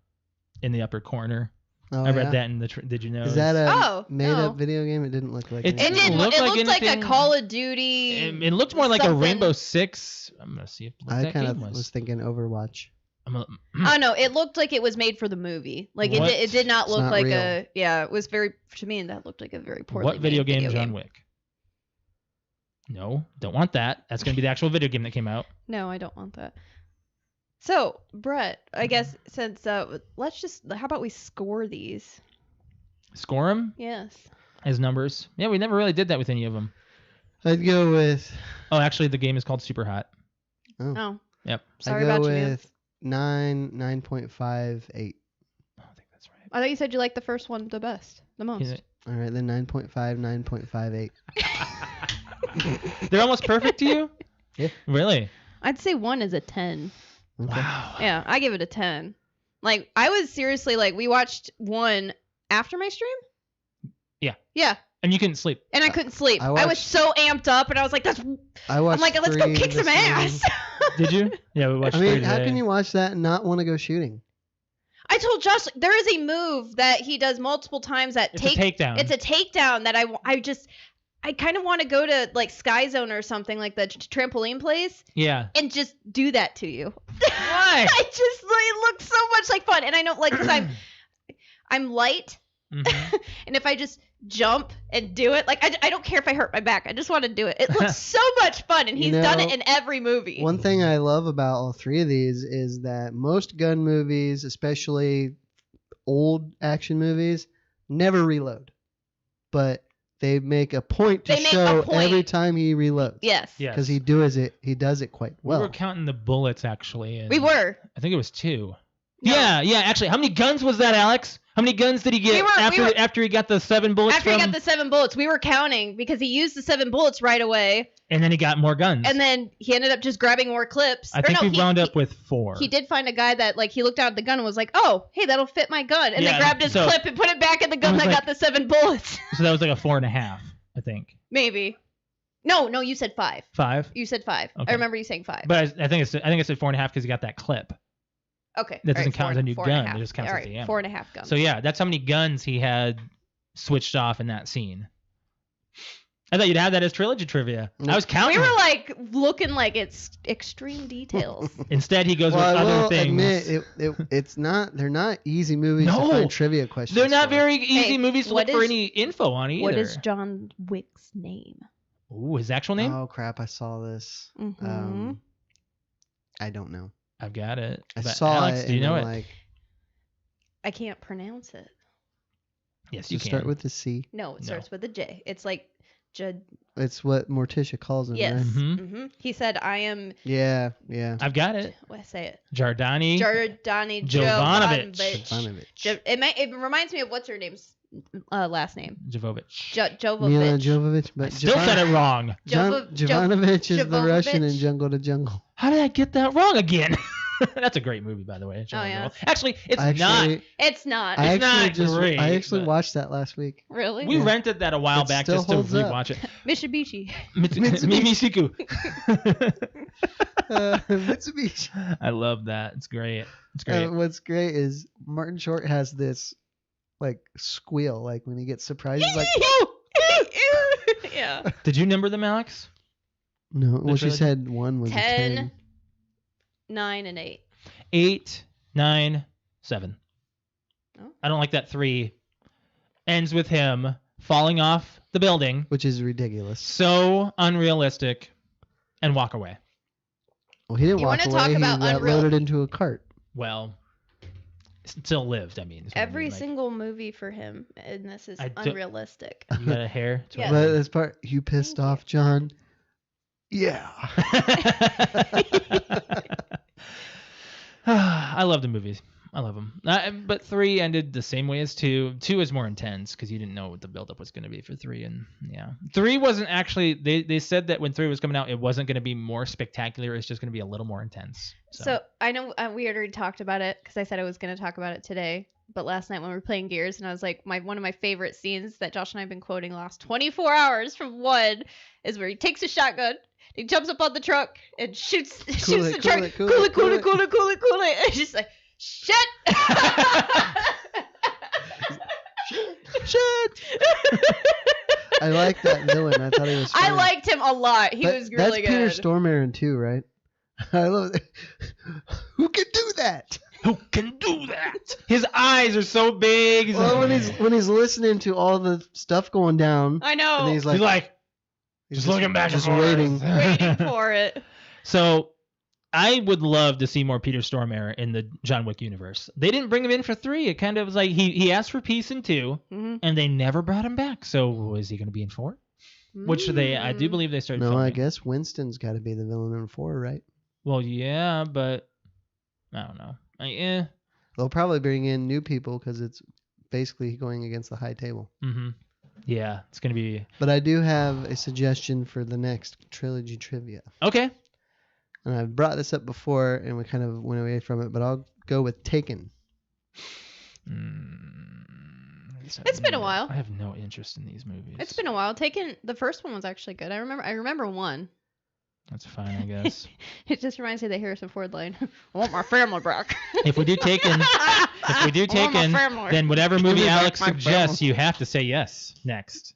Speaker 2: in the upper corner.
Speaker 5: Oh,
Speaker 2: I read that in the. Did you know?
Speaker 5: Is that a made-up
Speaker 4: no.
Speaker 5: video game? It didn't look like.
Speaker 2: It
Speaker 4: looked like a Call of Duty.
Speaker 2: It looked more like a Rainbow Six. I'm gonna see what
Speaker 5: I
Speaker 2: that
Speaker 5: kind
Speaker 2: game
Speaker 5: of was thinking Overwatch.
Speaker 4: Oh no, it looked like it was made for the movie. Like it did not look like real. It was very, to me, and that looked like a very poorly
Speaker 2: What video
Speaker 4: made
Speaker 2: game? John Wick. No, don't want that. That's gonna be the actual video game that came out.
Speaker 4: No, I don't want that. So, Brett, I guess since how about we score these?
Speaker 2: Score them?
Speaker 4: Yes.
Speaker 2: As numbers. Yeah, we never really did that with any of them.
Speaker 5: I'd go with.
Speaker 2: Oh, actually, the game is called Super Hot.
Speaker 4: Oh.
Speaker 2: Yep.
Speaker 4: Sorry about you.
Speaker 5: I'd go with 9.58.
Speaker 2: I think that's right.
Speaker 4: I thought you said you liked the first one the most.
Speaker 5: All right, then 9.5, 9.58.
Speaker 2: They're almost perfect to you?
Speaker 5: Yeah.
Speaker 2: Really?
Speaker 4: I'd say 1 is a 10.
Speaker 5: Okay.
Speaker 2: Wow.
Speaker 4: Yeah, I give it a 10. Like, I was seriously like, we watched 1 after my stream?
Speaker 2: Yeah.
Speaker 4: Yeah.
Speaker 2: And you couldn't sleep.
Speaker 4: And I couldn't sleep. I was so amped up, and I was like,
Speaker 5: I'm like,
Speaker 4: let's go kick some ass.
Speaker 2: Did you? Yeah, we watched 3
Speaker 5: how
Speaker 2: today.
Speaker 5: can you watch that and not want to go shooting?
Speaker 4: I told Josh, there is a move that he does multiple times that
Speaker 2: It's a takedown.
Speaker 4: It's a takedown that I kind of want to go to like Sky Zone or something like the trampoline place.
Speaker 2: Yeah.
Speaker 4: And just do that to you.
Speaker 2: Why?
Speaker 4: It looks so much like fun, and I know like because I'm light, and if I just jump and do it, like I don't care if I hurt my back. I just want to do it. It looks so much fun, and he's done it in every movie.
Speaker 5: One thing I love about all 3 of these is that most gun movies, especially old action movies, never reload, but they make a point to show every time he reloads.
Speaker 4: Yes.
Speaker 5: Because he does it quite well.
Speaker 2: We were counting the bullets actually.
Speaker 4: We were.
Speaker 2: I think it was 2.
Speaker 4: No.
Speaker 2: Yeah. Actually, how many guns was that, Alex? How many guns did he get after he got the 7 bullets?
Speaker 4: After he got the 7 bullets, we were counting because he used the 7 bullets right away.
Speaker 2: And then he got more guns.
Speaker 4: And then he ended up just grabbing more clips.
Speaker 2: I think we wound up with 4.
Speaker 4: He did find a guy that like he looked down at the gun and was like, "Oh, hey, that'll fit my gun," and then grabbed his clip and put it back in the gun that got the 7 bullets.
Speaker 2: So that was like a 4.5, I think.
Speaker 4: Maybe. No, you said 5.
Speaker 2: 5.
Speaker 4: You said 5.
Speaker 2: Okay.
Speaker 4: I remember you saying 5.
Speaker 2: But I think I said 4.5 because he got that clip.
Speaker 4: Okay.
Speaker 2: That doesn't count as a new gun. It just counts as the ammo.
Speaker 4: 4.5 guns.
Speaker 2: So yeah, that's how many guns he had switched off in that scene. I thought you'd have that as trilogy trivia. I was counting.
Speaker 4: We were like looking like it's extreme details.
Speaker 2: Instead, he goes with other things.
Speaker 5: Admit, it's not. They're not easy movies to find trivia questions.
Speaker 2: They're not very easy movies to look for any info on either.
Speaker 4: What is John Wick's name?
Speaker 2: Ooh, his actual name?
Speaker 5: Oh crap! I saw this.
Speaker 4: Mm-hmm.
Speaker 5: I don't know.
Speaker 2: I've got it.
Speaker 5: I saw
Speaker 2: Alex,
Speaker 5: it.
Speaker 2: Do you know it?
Speaker 5: Like,
Speaker 4: I can't pronounce it.
Speaker 2: Yes,
Speaker 5: you
Speaker 2: you
Speaker 5: can. Start
Speaker 2: can.
Speaker 5: with the C.
Speaker 4: No, it starts with a J. It's like Judd.
Speaker 5: It's what Morticia calls him.
Speaker 4: Yes.
Speaker 5: Right?
Speaker 4: Mm-hmm. He said, "I am."
Speaker 5: Yeah.
Speaker 2: I've got it.
Speaker 4: What say it?
Speaker 2: Jordani
Speaker 4: Jovanovic. It reminds me of what's her name's last name.
Speaker 2: Jovovich.
Speaker 5: Mila
Speaker 4: Jovovich.
Speaker 5: Jovovich. But
Speaker 2: Still said it wrong.
Speaker 5: Jovanovic is the Russian in Jungle to Jungle.
Speaker 2: How did I get that wrong again? That's a great movie, by the way.
Speaker 4: Oh, yeah.
Speaker 2: Actually, it's not.
Speaker 4: It's not.
Speaker 2: It's not great.
Speaker 5: I actually watched that last week.
Speaker 4: Really?
Speaker 2: We rented that a while back just to rewatch it.
Speaker 4: Mitsubishi.
Speaker 2: Mimisiku.
Speaker 5: Mitsubishi.
Speaker 2: I love that. It's great. It's great.
Speaker 5: What's great is Martin Short has this like squeal, like when he gets surprised. He's like,
Speaker 4: yeah.
Speaker 2: Did you number them, Alex?
Speaker 5: No. Well, she said 1 was 10.
Speaker 4: 9 and 8.
Speaker 2: 8, 9, 7.
Speaker 4: Oh.
Speaker 2: I don't like that 3. Ends with him falling off the building,
Speaker 5: which is ridiculous.
Speaker 2: So unrealistic, and walk away.
Speaker 5: Well, he didn't walk away. He got loaded into a cart.
Speaker 2: Well, still lived. I mean,
Speaker 4: every single movie for him, and this is unrealistic.
Speaker 2: You got a hair?
Speaker 4: Yes.
Speaker 5: But this part, you pissed off, John. Yeah.
Speaker 2: I love the movies. I love them. But 3 ended the same way as 2. 2 is more intense because you didn't know what the buildup was going to be for 3. And yeah, 3 wasn't actually. They said that when 3 was coming out, it wasn't going to be more spectacular. It's just going to be a little more intense.
Speaker 4: So I know we already talked about it because I said I was going to talk about it today. But last night when we were playing Gears, and I was like, one of my favorite scenes that Josh and I have been quoting the last 24 hours from 1 is where he takes a shotgun. He jumps up on the truck and shoots the truck. Cool it. And just like, shit.
Speaker 5: Shit. I like that villain. I thought he was funny.
Speaker 4: I liked him a lot. He was really good.
Speaker 5: That's Peter Stormare in 2, right? I love it. Who can do that?
Speaker 2: Who can do that? His eyes are so big.
Speaker 5: Well, when he's listening to all the stuff going down.
Speaker 4: I know.
Speaker 5: And he's like
Speaker 2: just looking back,
Speaker 5: just waiting
Speaker 4: for it.
Speaker 2: So, I would love to see more Peter Stormare in the John Wick universe. They didn't bring him in for 3. It kind of was like he asked for peace in 2, and they never brought him back. So, is he going to be in 4? Which I do believe they started.
Speaker 5: No, I guess Winston's got to be the villain in 4, right?
Speaker 2: Well, yeah, but I don't know.
Speaker 5: They'll probably bring in new people because it's basically going against the high table.
Speaker 2: Mm-hmm. Yeah, it's going to be...
Speaker 5: But I do have a suggestion for the next trilogy trivia.
Speaker 2: Okay.
Speaker 5: And I've brought this up before, and we kind of went away from it, but I'll go with Taken.
Speaker 4: It's been a while.
Speaker 2: I have no interest in these movies.
Speaker 4: It's been a while. Taken, the first one was actually good. I remember 1.
Speaker 2: That's fine, I guess.
Speaker 4: It just reminds me of the Harrison Ford line. I want my family back.
Speaker 2: If we do Taken, then whatever movie Alex suggests, you have to say yes next.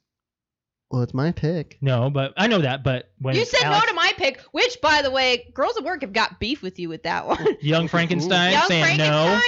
Speaker 5: Well, it's my pick.
Speaker 2: No, but I know that. But when
Speaker 4: you said no to my pick, which, by the way, girls at work have got beef with you with that one.
Speaker 2: Young Frankenstein saying
Speaker 4: no.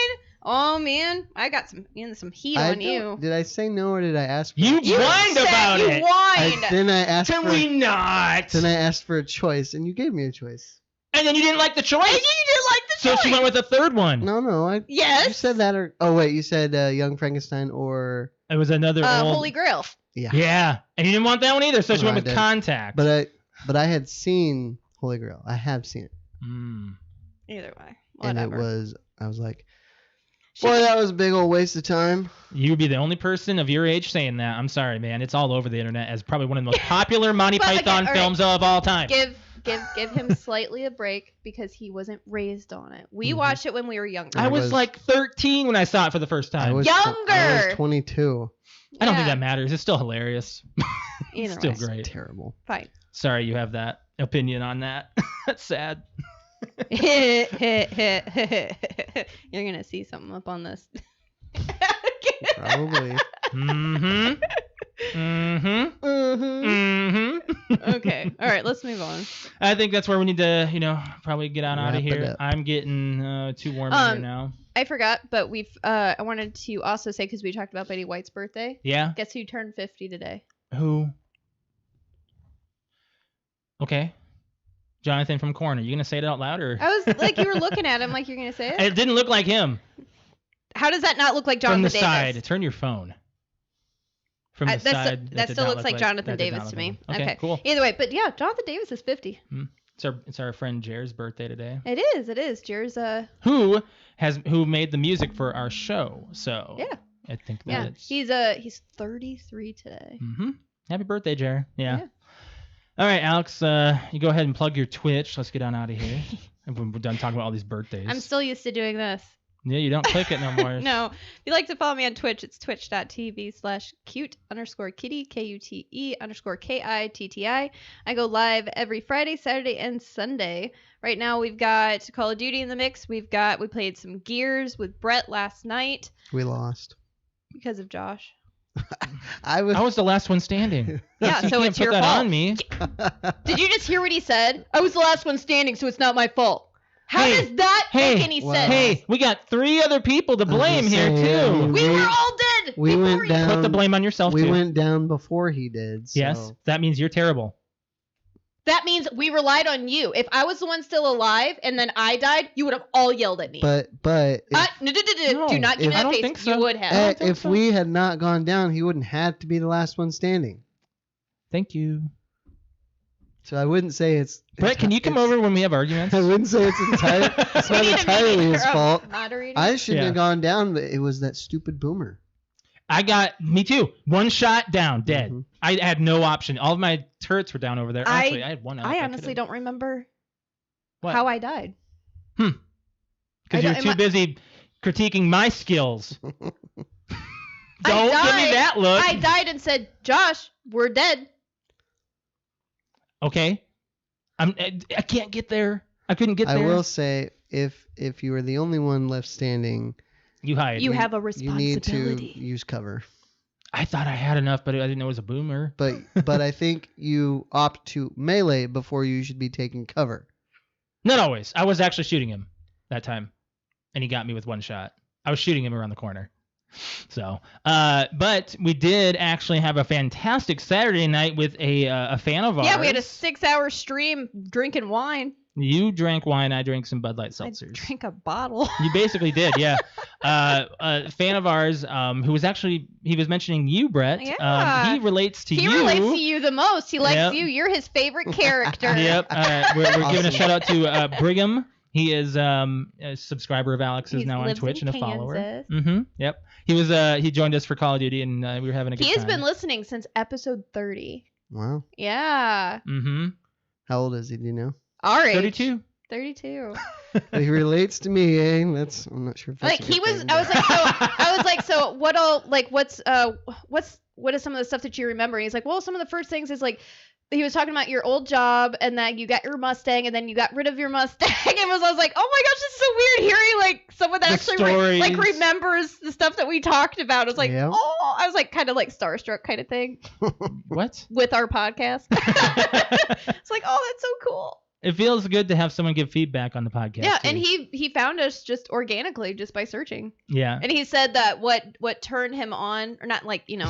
Speaker 4: Oh man, I got some heat on you.
Speaker 5: Did I say no or did I ask?
Speaker 2: You whined about it.
Speaker 4: You whined.
Speaker 5: Then I asked.
Speaker 2: Can we not?
Speaker 5: Then I asked for a choice, and you gave me a choice.
Speaker 2: And then you didn't like the choice.
Speaker 4: And you didn't like the choice.
Speaker 2: So she went with a third one.
Speaker 5: No.
Speaker 4: Yes.
Speaker 5: You said that, or you said Young Frankenstein, or
Speaker 2: it was another old...
Speaker 4: Holy Grail.
Speaker 5: Yeah.
Speaker 2: Yeah, and you didn't want that one either, so she went with Contact.
Speaker 5: But I had seen Holy Grail. I have seen it.
Speaker 4: Either way,
Speaker 5: whatever. And I was like, boy, that was a big old waste of time.
Speaker 2: You would be the only person of your age saying that. I'm sorry, man. It's all over the internet as probably one of the most popular Monty Python films of all time.
Speaker 4: Give him slightly a break because he wasn't raised on it. We watched it when we were younger.
Speaker 2: I was like 13 when I saw it for the first time.
Speaker 4: Younger.
Speaker 5: I was 22.
Speaker 2: I don't think that matters. It's still hilarious.
Speaker 4: It's
Speaker 2: still great.
Speaker 5: It's terrible.
Speaker 4: Fine.
Speaker 2: Sorry you have that opinion on that. That's sad.
Speaker 4: You're going to see something up on this.
Speaker 5: Probably.
Speaker 4: Okay. All right, let's move on.
Speaker 2: I think that's where we need to, probably get on out of here. I'm getting too warm here now.
Speaker 4: I forgot, but I wanted to also say, because we talked about Betty White's birthday.
Speaker 2: Yeah.
Speaker 4: Guess who turned 50 today?
Speaker 2: Who? Okay. Jonathan from Corn. Are you gonna say it out loud or?
Speaker 4: I was like, you were looking at him like you're gonna say it.
Speaker 2: It didn't look like him.
Speaker 4: How does that not look like Jonathan Davis?
Speaker 2: From the side. Turn your phone. From the side.
Speaker 4: That still looks like Jonathan Davis to me. Okay,
Speaker 2: cool.
Speaker 4: Either way, but yeah, Jonathan Davis is 50.
Speaker 2: It's our friend Jer's birthday today.
Speaker 4: It is. Jer's
Speaker 2: who made the music for our show. So
Speaker 4: yeah,
Speaker 2: I think that
Speaker 4: he's 33 today.
Speaker 2: Happy birthday, Jer. Yeah. All right, Alex, you go ahead and plug your Twitch. Let's get on out of here. We're done talking about all these birthdays.
Speaker 4: I'm still used to doing this.
Speaker 2: Yeah, you don't click it no more.
Speaker 4: No. If you'd like to follow me on Twitch, it's twitch.tv/cute_kitty, KUTE_KITTI. I go live every Friday, Saturday, and Sunday. Right now, we've got Call of Duty in the mix. We played some Gears with Brett last night.
Speaker 5: We lost.
Speaker 4: Because of Josh.
Speaker 5: I was
Speaker 2: the last one standing.
Speaker 4: Yeah, so it's your fault. On me. Did you just hear what he said? I was the last one standing, so it's not my fault. How does that make any sense?
Speaker 2: Hey, we got 3 other people to blame here, too.
Speaker 4: We were all dead
Speaker 5: we
Speaker 4: before
Speaker 5: went down,
Speaker 2: put the blame on yourself,
Speaker 5: too. We went down before he did. So.
Speaker 2: Yes, that means you're terrible.
Speaker 4: That means we relied on you. If I was the one still alive and then I died, you would have all yelled at me.
Speaker 5: But
Speaker 4: do not give me that face.
Speaker 2: Think so.
Speaker 4: You would have.
Speaker 5: If we had not gone down, he wouldn't have to be the last one standing.
Speaker 2: Thank you.
Speaker 5: So I wouldn't say it's...
Speaker 2: Brett, can you come over when we have arguments?
Speaker 5: I wouldn't say it's not entirely his fault.
Speaker 4: Moderator.
Speaker 5: I shouldn't have gone down, but it was that stupid boomer.
Speaker 2: Me too. 1 shot down, dead. I had no option. All of my turrets were down over there. Actually, I had one out.
Speaker 4: I honestly don't remember how I died.
Speaker 2: Because you were too busy critiquing my skills. Don't give me that look.
Speaker 4: I died and said, Josh, we're dead.
Speaker 2: Okay. I can't get there. I couldn't get there.
Speaker 5: I will say, if you were the only one left standing...
Speaker 2: You hide.
Speaker 4: You have a responsibility.
Speaker 5: You need to use cover.
Speaker 2: I thought I had enough, but I didn't know it was a boomer.
Speaker 5: But I think you opt to melee before you should be taking cover.
Speaker 2: Not always. I was actually shooting him that time, and he got me with 1 shot. I was shooting him around the corner. So, but we did actually have a fantastic Saturday night with a fan of ours.
Speaker 4: Yeah, we had a 6-hour stream drinking wine.
Speaker 2: You drank wine. I drank some Bud Light seltzers.
Speaker 4: I drank a bottle.
Speaker 2: You basically did, yeah. A fan of ours who was actually, he was mentioning you, Brett.
Speaker 4: Yeah.
Speaker 2: He relates to you.
Speaker 4: He relates to you the most. He likes you. You're his favorite character.
Speaker 2: Yep. We're giving a shout out to Brigham. He is a subscriber of Alex's now on Twitch and a follower. Yep. He joined us for Call of Duty and we were having a good time.
Speaker 4: He has been listening since episode 30.
Speaker 5: Wow.
Speaker 4: Yeah.
Speaker 5: How old is he? Do you know?
Speaker 4: Our age.
Speaker 2: 32.
Speaker 4: 32.
Speaker 5: He relates to me, eh? I'm not sure if that's
Speaker 4: like he was. Thing, I was like, so what all like what is some of the stuff that you remember? And he's like, well, some of the first things is like he was talking about your old job and that you got your Mustang and then you got rid of your Mustang. And I was like, oh my gosh, it's so weird hearing like someone that actually remembers the stuff that we talked about. I was like, oh, I was like kind of like starstruck kind of thing.
Speaker 2: What?
Speaker 4: With our podcast. It's like, oh, that's so cool.
Speaker 2: It feels good to have someone give feedback on the podcast.
Speaker 4: Yeah,
Speaker 2: too.
Speaker 4: And he found us just organically, just by searching.
Speaker 2: Yeah.
Speaker 4: And he said that what turned him on, or not like,
Speaker 2: Turn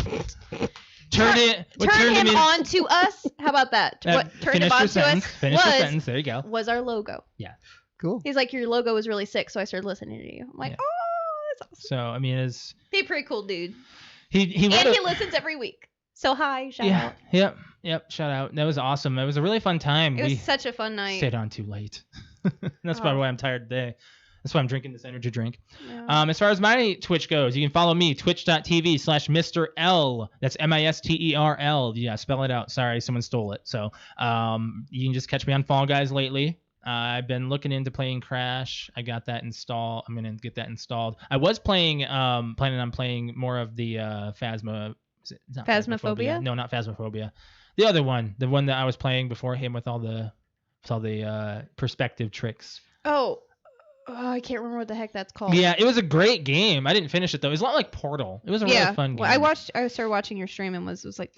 Speaker 4: him on to us. How about that? What turned him on to us
Speaker 2: there you go.
Speaker 4: Was our logo.
Speaker 2: Yeah.
Speaker 5: Cool.
Speaker 4: He's like, your logo was really sick, so I started listening to you. I'm like, oh, that's awesome.
Speaker 2: So I mean, he's He
Speaker 4: listens every week. So hi, shout out.
Speaker 2: Yep, shout out. That was awesome. It was a really fun time.
Speaker 4: It was such a fun night.
Speaker 2: Stayed on too late. That's probably why I'm tired today. That's why I'm drinking this energy drink.
Speaker 4: Yeah.
Speaker 2: As far as my Twitch goes, you can follow me, twitch.tv/Mr. L. That's MISTERL. Yeah, spell it out. Sorry, someone stole it. So you can just catch me on Fall Guys lately. I've been looking into playing Crash. I got that installed. I'm going to get that installed. I was planning on playing more of the
Speaker 4: Phasmophobia?
Speaker 2: No, not Phasmophobia. The other one. The one that I was playing before him with all the perspective tricks.
Speaker 4: Oh, I can't remember what the heck that's called.
Speaker 2: Yeah, it was a great game. I didn't finish it though. It was a lot like Portal. It was a really fun game.
Speaker 4: Well, I started watching your stream and was like,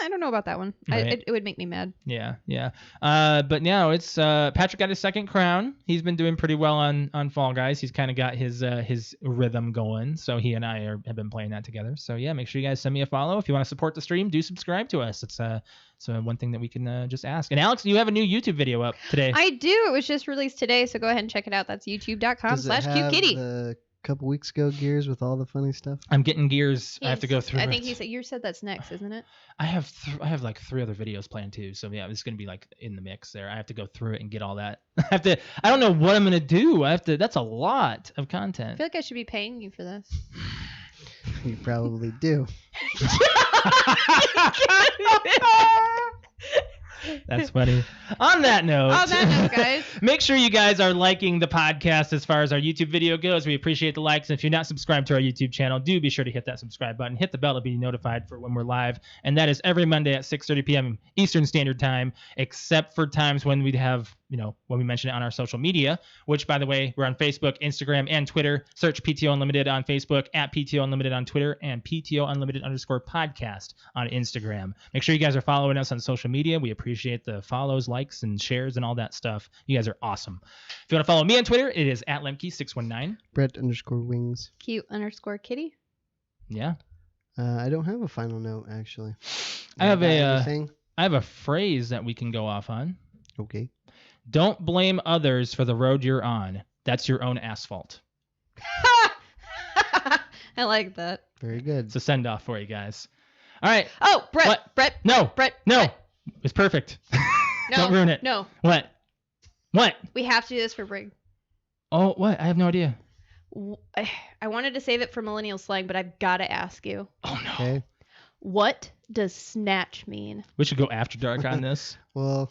Speaker 4: I don't know about that one.
Speaker 2: Right.
Speaker 4: It would make me mad.
Speaker 2: Yeah. But now it's Patrick got his second crown. He's been doing pretty well on Fall Guys. He's kind of got his rhythm going. So he and I have been playing that together. So yeah, make sure you guys send me a follow. If you want to support the stream, do subscribe to us. It's one thing that we can just ask. And Alex, you have a new YouTube video up today.
Speaker 4: I do. It was just released today, so go ahead and check it out. That's youtube.com/cutekitty.
Speaker 5: Couple weeks ago, Gears with all the funny stuff.
Speaker 2: I'm getting Gears. I have to go through.
Speaker 4: I think you said that's next, isn't it?
Speaker 2: I have like 3 other videos planned too. So yeah, it's gonna be like in the mix there. I have to go through it and get all that. I don't know what I'm gonna do. That's a lot of content.
Speaker 4: I feel like I should be paying you for this.
Speaker 5: You probably do.
Speaker 2: That's funny. On that note,
Speaker 4: guys,
Speaker 2: make sure you guys are liking the podcast as far as our YouTube video goes. We appreciate the likes. And if you're not subscribed to our YouTube channel, do be sure to hit that subscribe button. Hit the bell to be notified for when we're live. And that is every Monday at 6:30 p.m. Eastern Standard Time, except for times when we have, when we mention it on our social media, which, by the way, we're on Facebook, Instagram, and Twitter. Search PTO Unlimited on Facebook, at PTO Unlimited on Twitter, and PTO Unlimited _podcast on Instagram. Make sure you guys are following us on social media. We appreciate the follows, likes, and shares, and all that stuff. You guys are awesome. If you want to follow me on Twitter, it is at Lemke619.
Speaker 5: Brett_Wings.
Speaker 4: Cute_kitty.
Speaker 2: Yeah.
Speaker 5: I don't have a final note, actually.
Speaker 2: I have a phrase that we can go off on.
Speaker 5: Okay.
Speaker 2: Don't blame others for the road you're on. That's your own asphalt.
Speaker 4: I like that.
Speaker 5: Very good.
Speaker 2: It's a send-off for you guys. All right.
Speaker 4: Oh, Brett.
Speaker 2: What?
Speaker 4: Brett.
Speaker 2: No.
Speaker 4: Brett.
Speaker 2: No.
Speaker 4: Brett.
Speaker 2: It's perfect.
Speaker 4: No.
Speaker 2: Don't ruin it.
Speaker 4: No.
Speaker 2: What?
Speaker 4: We have to do this for Brig.
Speaker 2: Oh, what? I have no idea.
Speaker 4: I wanted to save it for millennial slang, but I've got to ask you.
Speaker 2: Oh, no.
Speaker 5: Okay.
Speaker 4: What does snatch mean?
Speaker 2: We should go after dark on this.
Speaker 5: Well,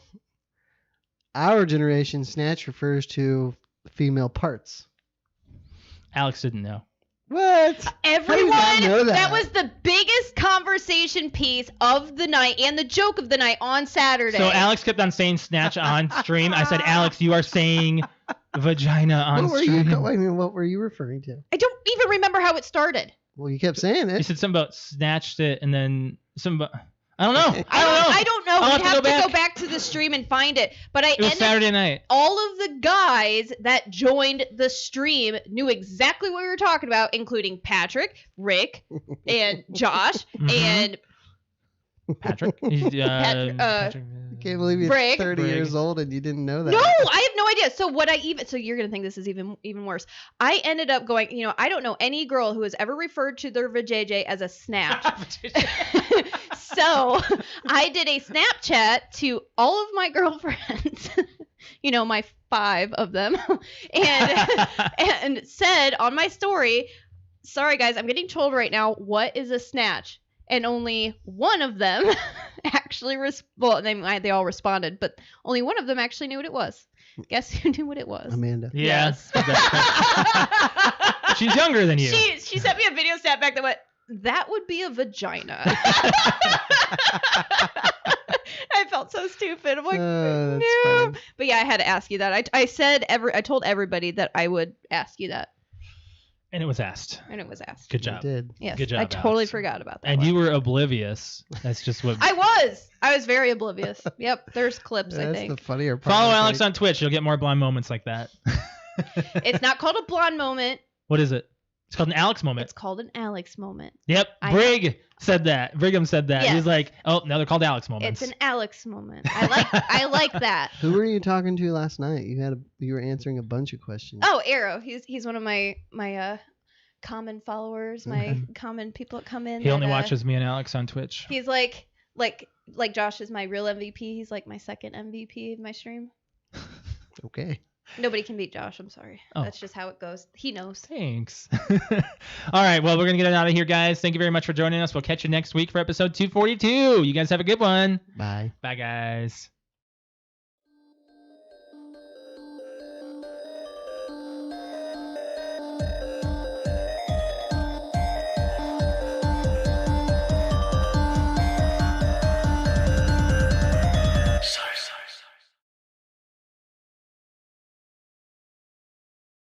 Speaker 5: our generation, snatch refers to female parts.
Speaker 2: Alex didn't know.
Speaker 5: What?
Speaker 4: Everyone,
Speaker 5: know that
Speaker 4: was the biggest conversation piece of the night and the joke of the night on Saturday.
Speaker 2: So Alex kept on saying snatch on stream. I said, Alex, you are saying vagina on stream.
Speaker 5: What were you referring to?
Speaker 4: I don't even remember how it started.
Speaker 5: Well, you kept saying it.
Speaker 2: You said something about snatched it and then something about... I don't know.
Speaker 4: I don't know.
Speaker 2: I'll
Speaker 4: We have to go back to the stream and find it. But
Speaker 2: it was Saturday night.
Speaker 4: All of the guys that joined the stream knew exactly what we were talking about, including Patrick, Rick, and Josh, and
Speaker 2: Patrick.
Speaker 5: I can't believe you're
Speaker 4: Brig.
Speaker 5: 30 years old and you didn't know that.
Speaker 4: No, I have no idea. So you're gonna think this is even worse. I ended up going. I don't know any girl who has ever referred to their vajayjay as a snatch. So I did a Snapchat to all of my girlfriends, my 5 of them, and said on my story, sorry guys, I'm getting told right now, what is a snatch? And only one of them actually, they all responded, but only one of them actually knew what it was. Guess who knew what it was?
Speaker 5: Amanda.
Speaker 2: Yes. She's younger than you.
Speaker 4: She sent me a video snap back that went, that would be a vagina. I felt so stupid. I'm like, no.
Speaker 5: Fine.
Speaker 4: But yeah, I had to ask you that. I told everybody that I would ask you that.
Speaker 2: And it was asked.
Speaker 5: You
Speaker 2: Good job.
Speaker 5: did.
Speaker 4: Yes.
Speaker 2: Good job.
Speaker 4: I totally
Speaker 2: Alex.
Speaker 4: forgot about that.
Speaker 2: And you were oblivious. That's just what.
Speaker 4: I was very oblivious. Yep. There's clips, I think.
Speaker 5: That's the funnier part.
Speaker 2: Follow Alex on Twitch. You'll get more blonde moments like that.
Speaker 4: It's not called a blonde moment.
Speaker 2: What is it? It's called an Alex moment.
Speaker 4: It's called an Alex moment.
Speaker 2: Yep. Brigham said that. Yes. He's like, oh, now they're called Alex moments.
Speaker 4: It's an Alex moment. I like that.
Speaker 5: Who were you talking to last night? You were answering a bunch of questions.
Speaker 4: Oh, Arrow. He's one of my common followers, my common people that come in.
Speaker 2: He only watches me and Alex on Twitch.
Speaker 4: He's like Josh is my real MVP. He's like my second MVP of my stream.
Speaker 5: Okay.
Speaker 4: Nobody can beat Josh. I'm sorry.
Speaker 2: Oh.
Speaker 4: That's just how it goes. He knows.
Speaker 2: Thanks. All right. Well, we're going to get it out of here, guys. Thank you very much for joining us. We'll catch you next week for episode 242. You guys have a good one.
Speaker 5: Bye.
Speaker 2: Bye, guys.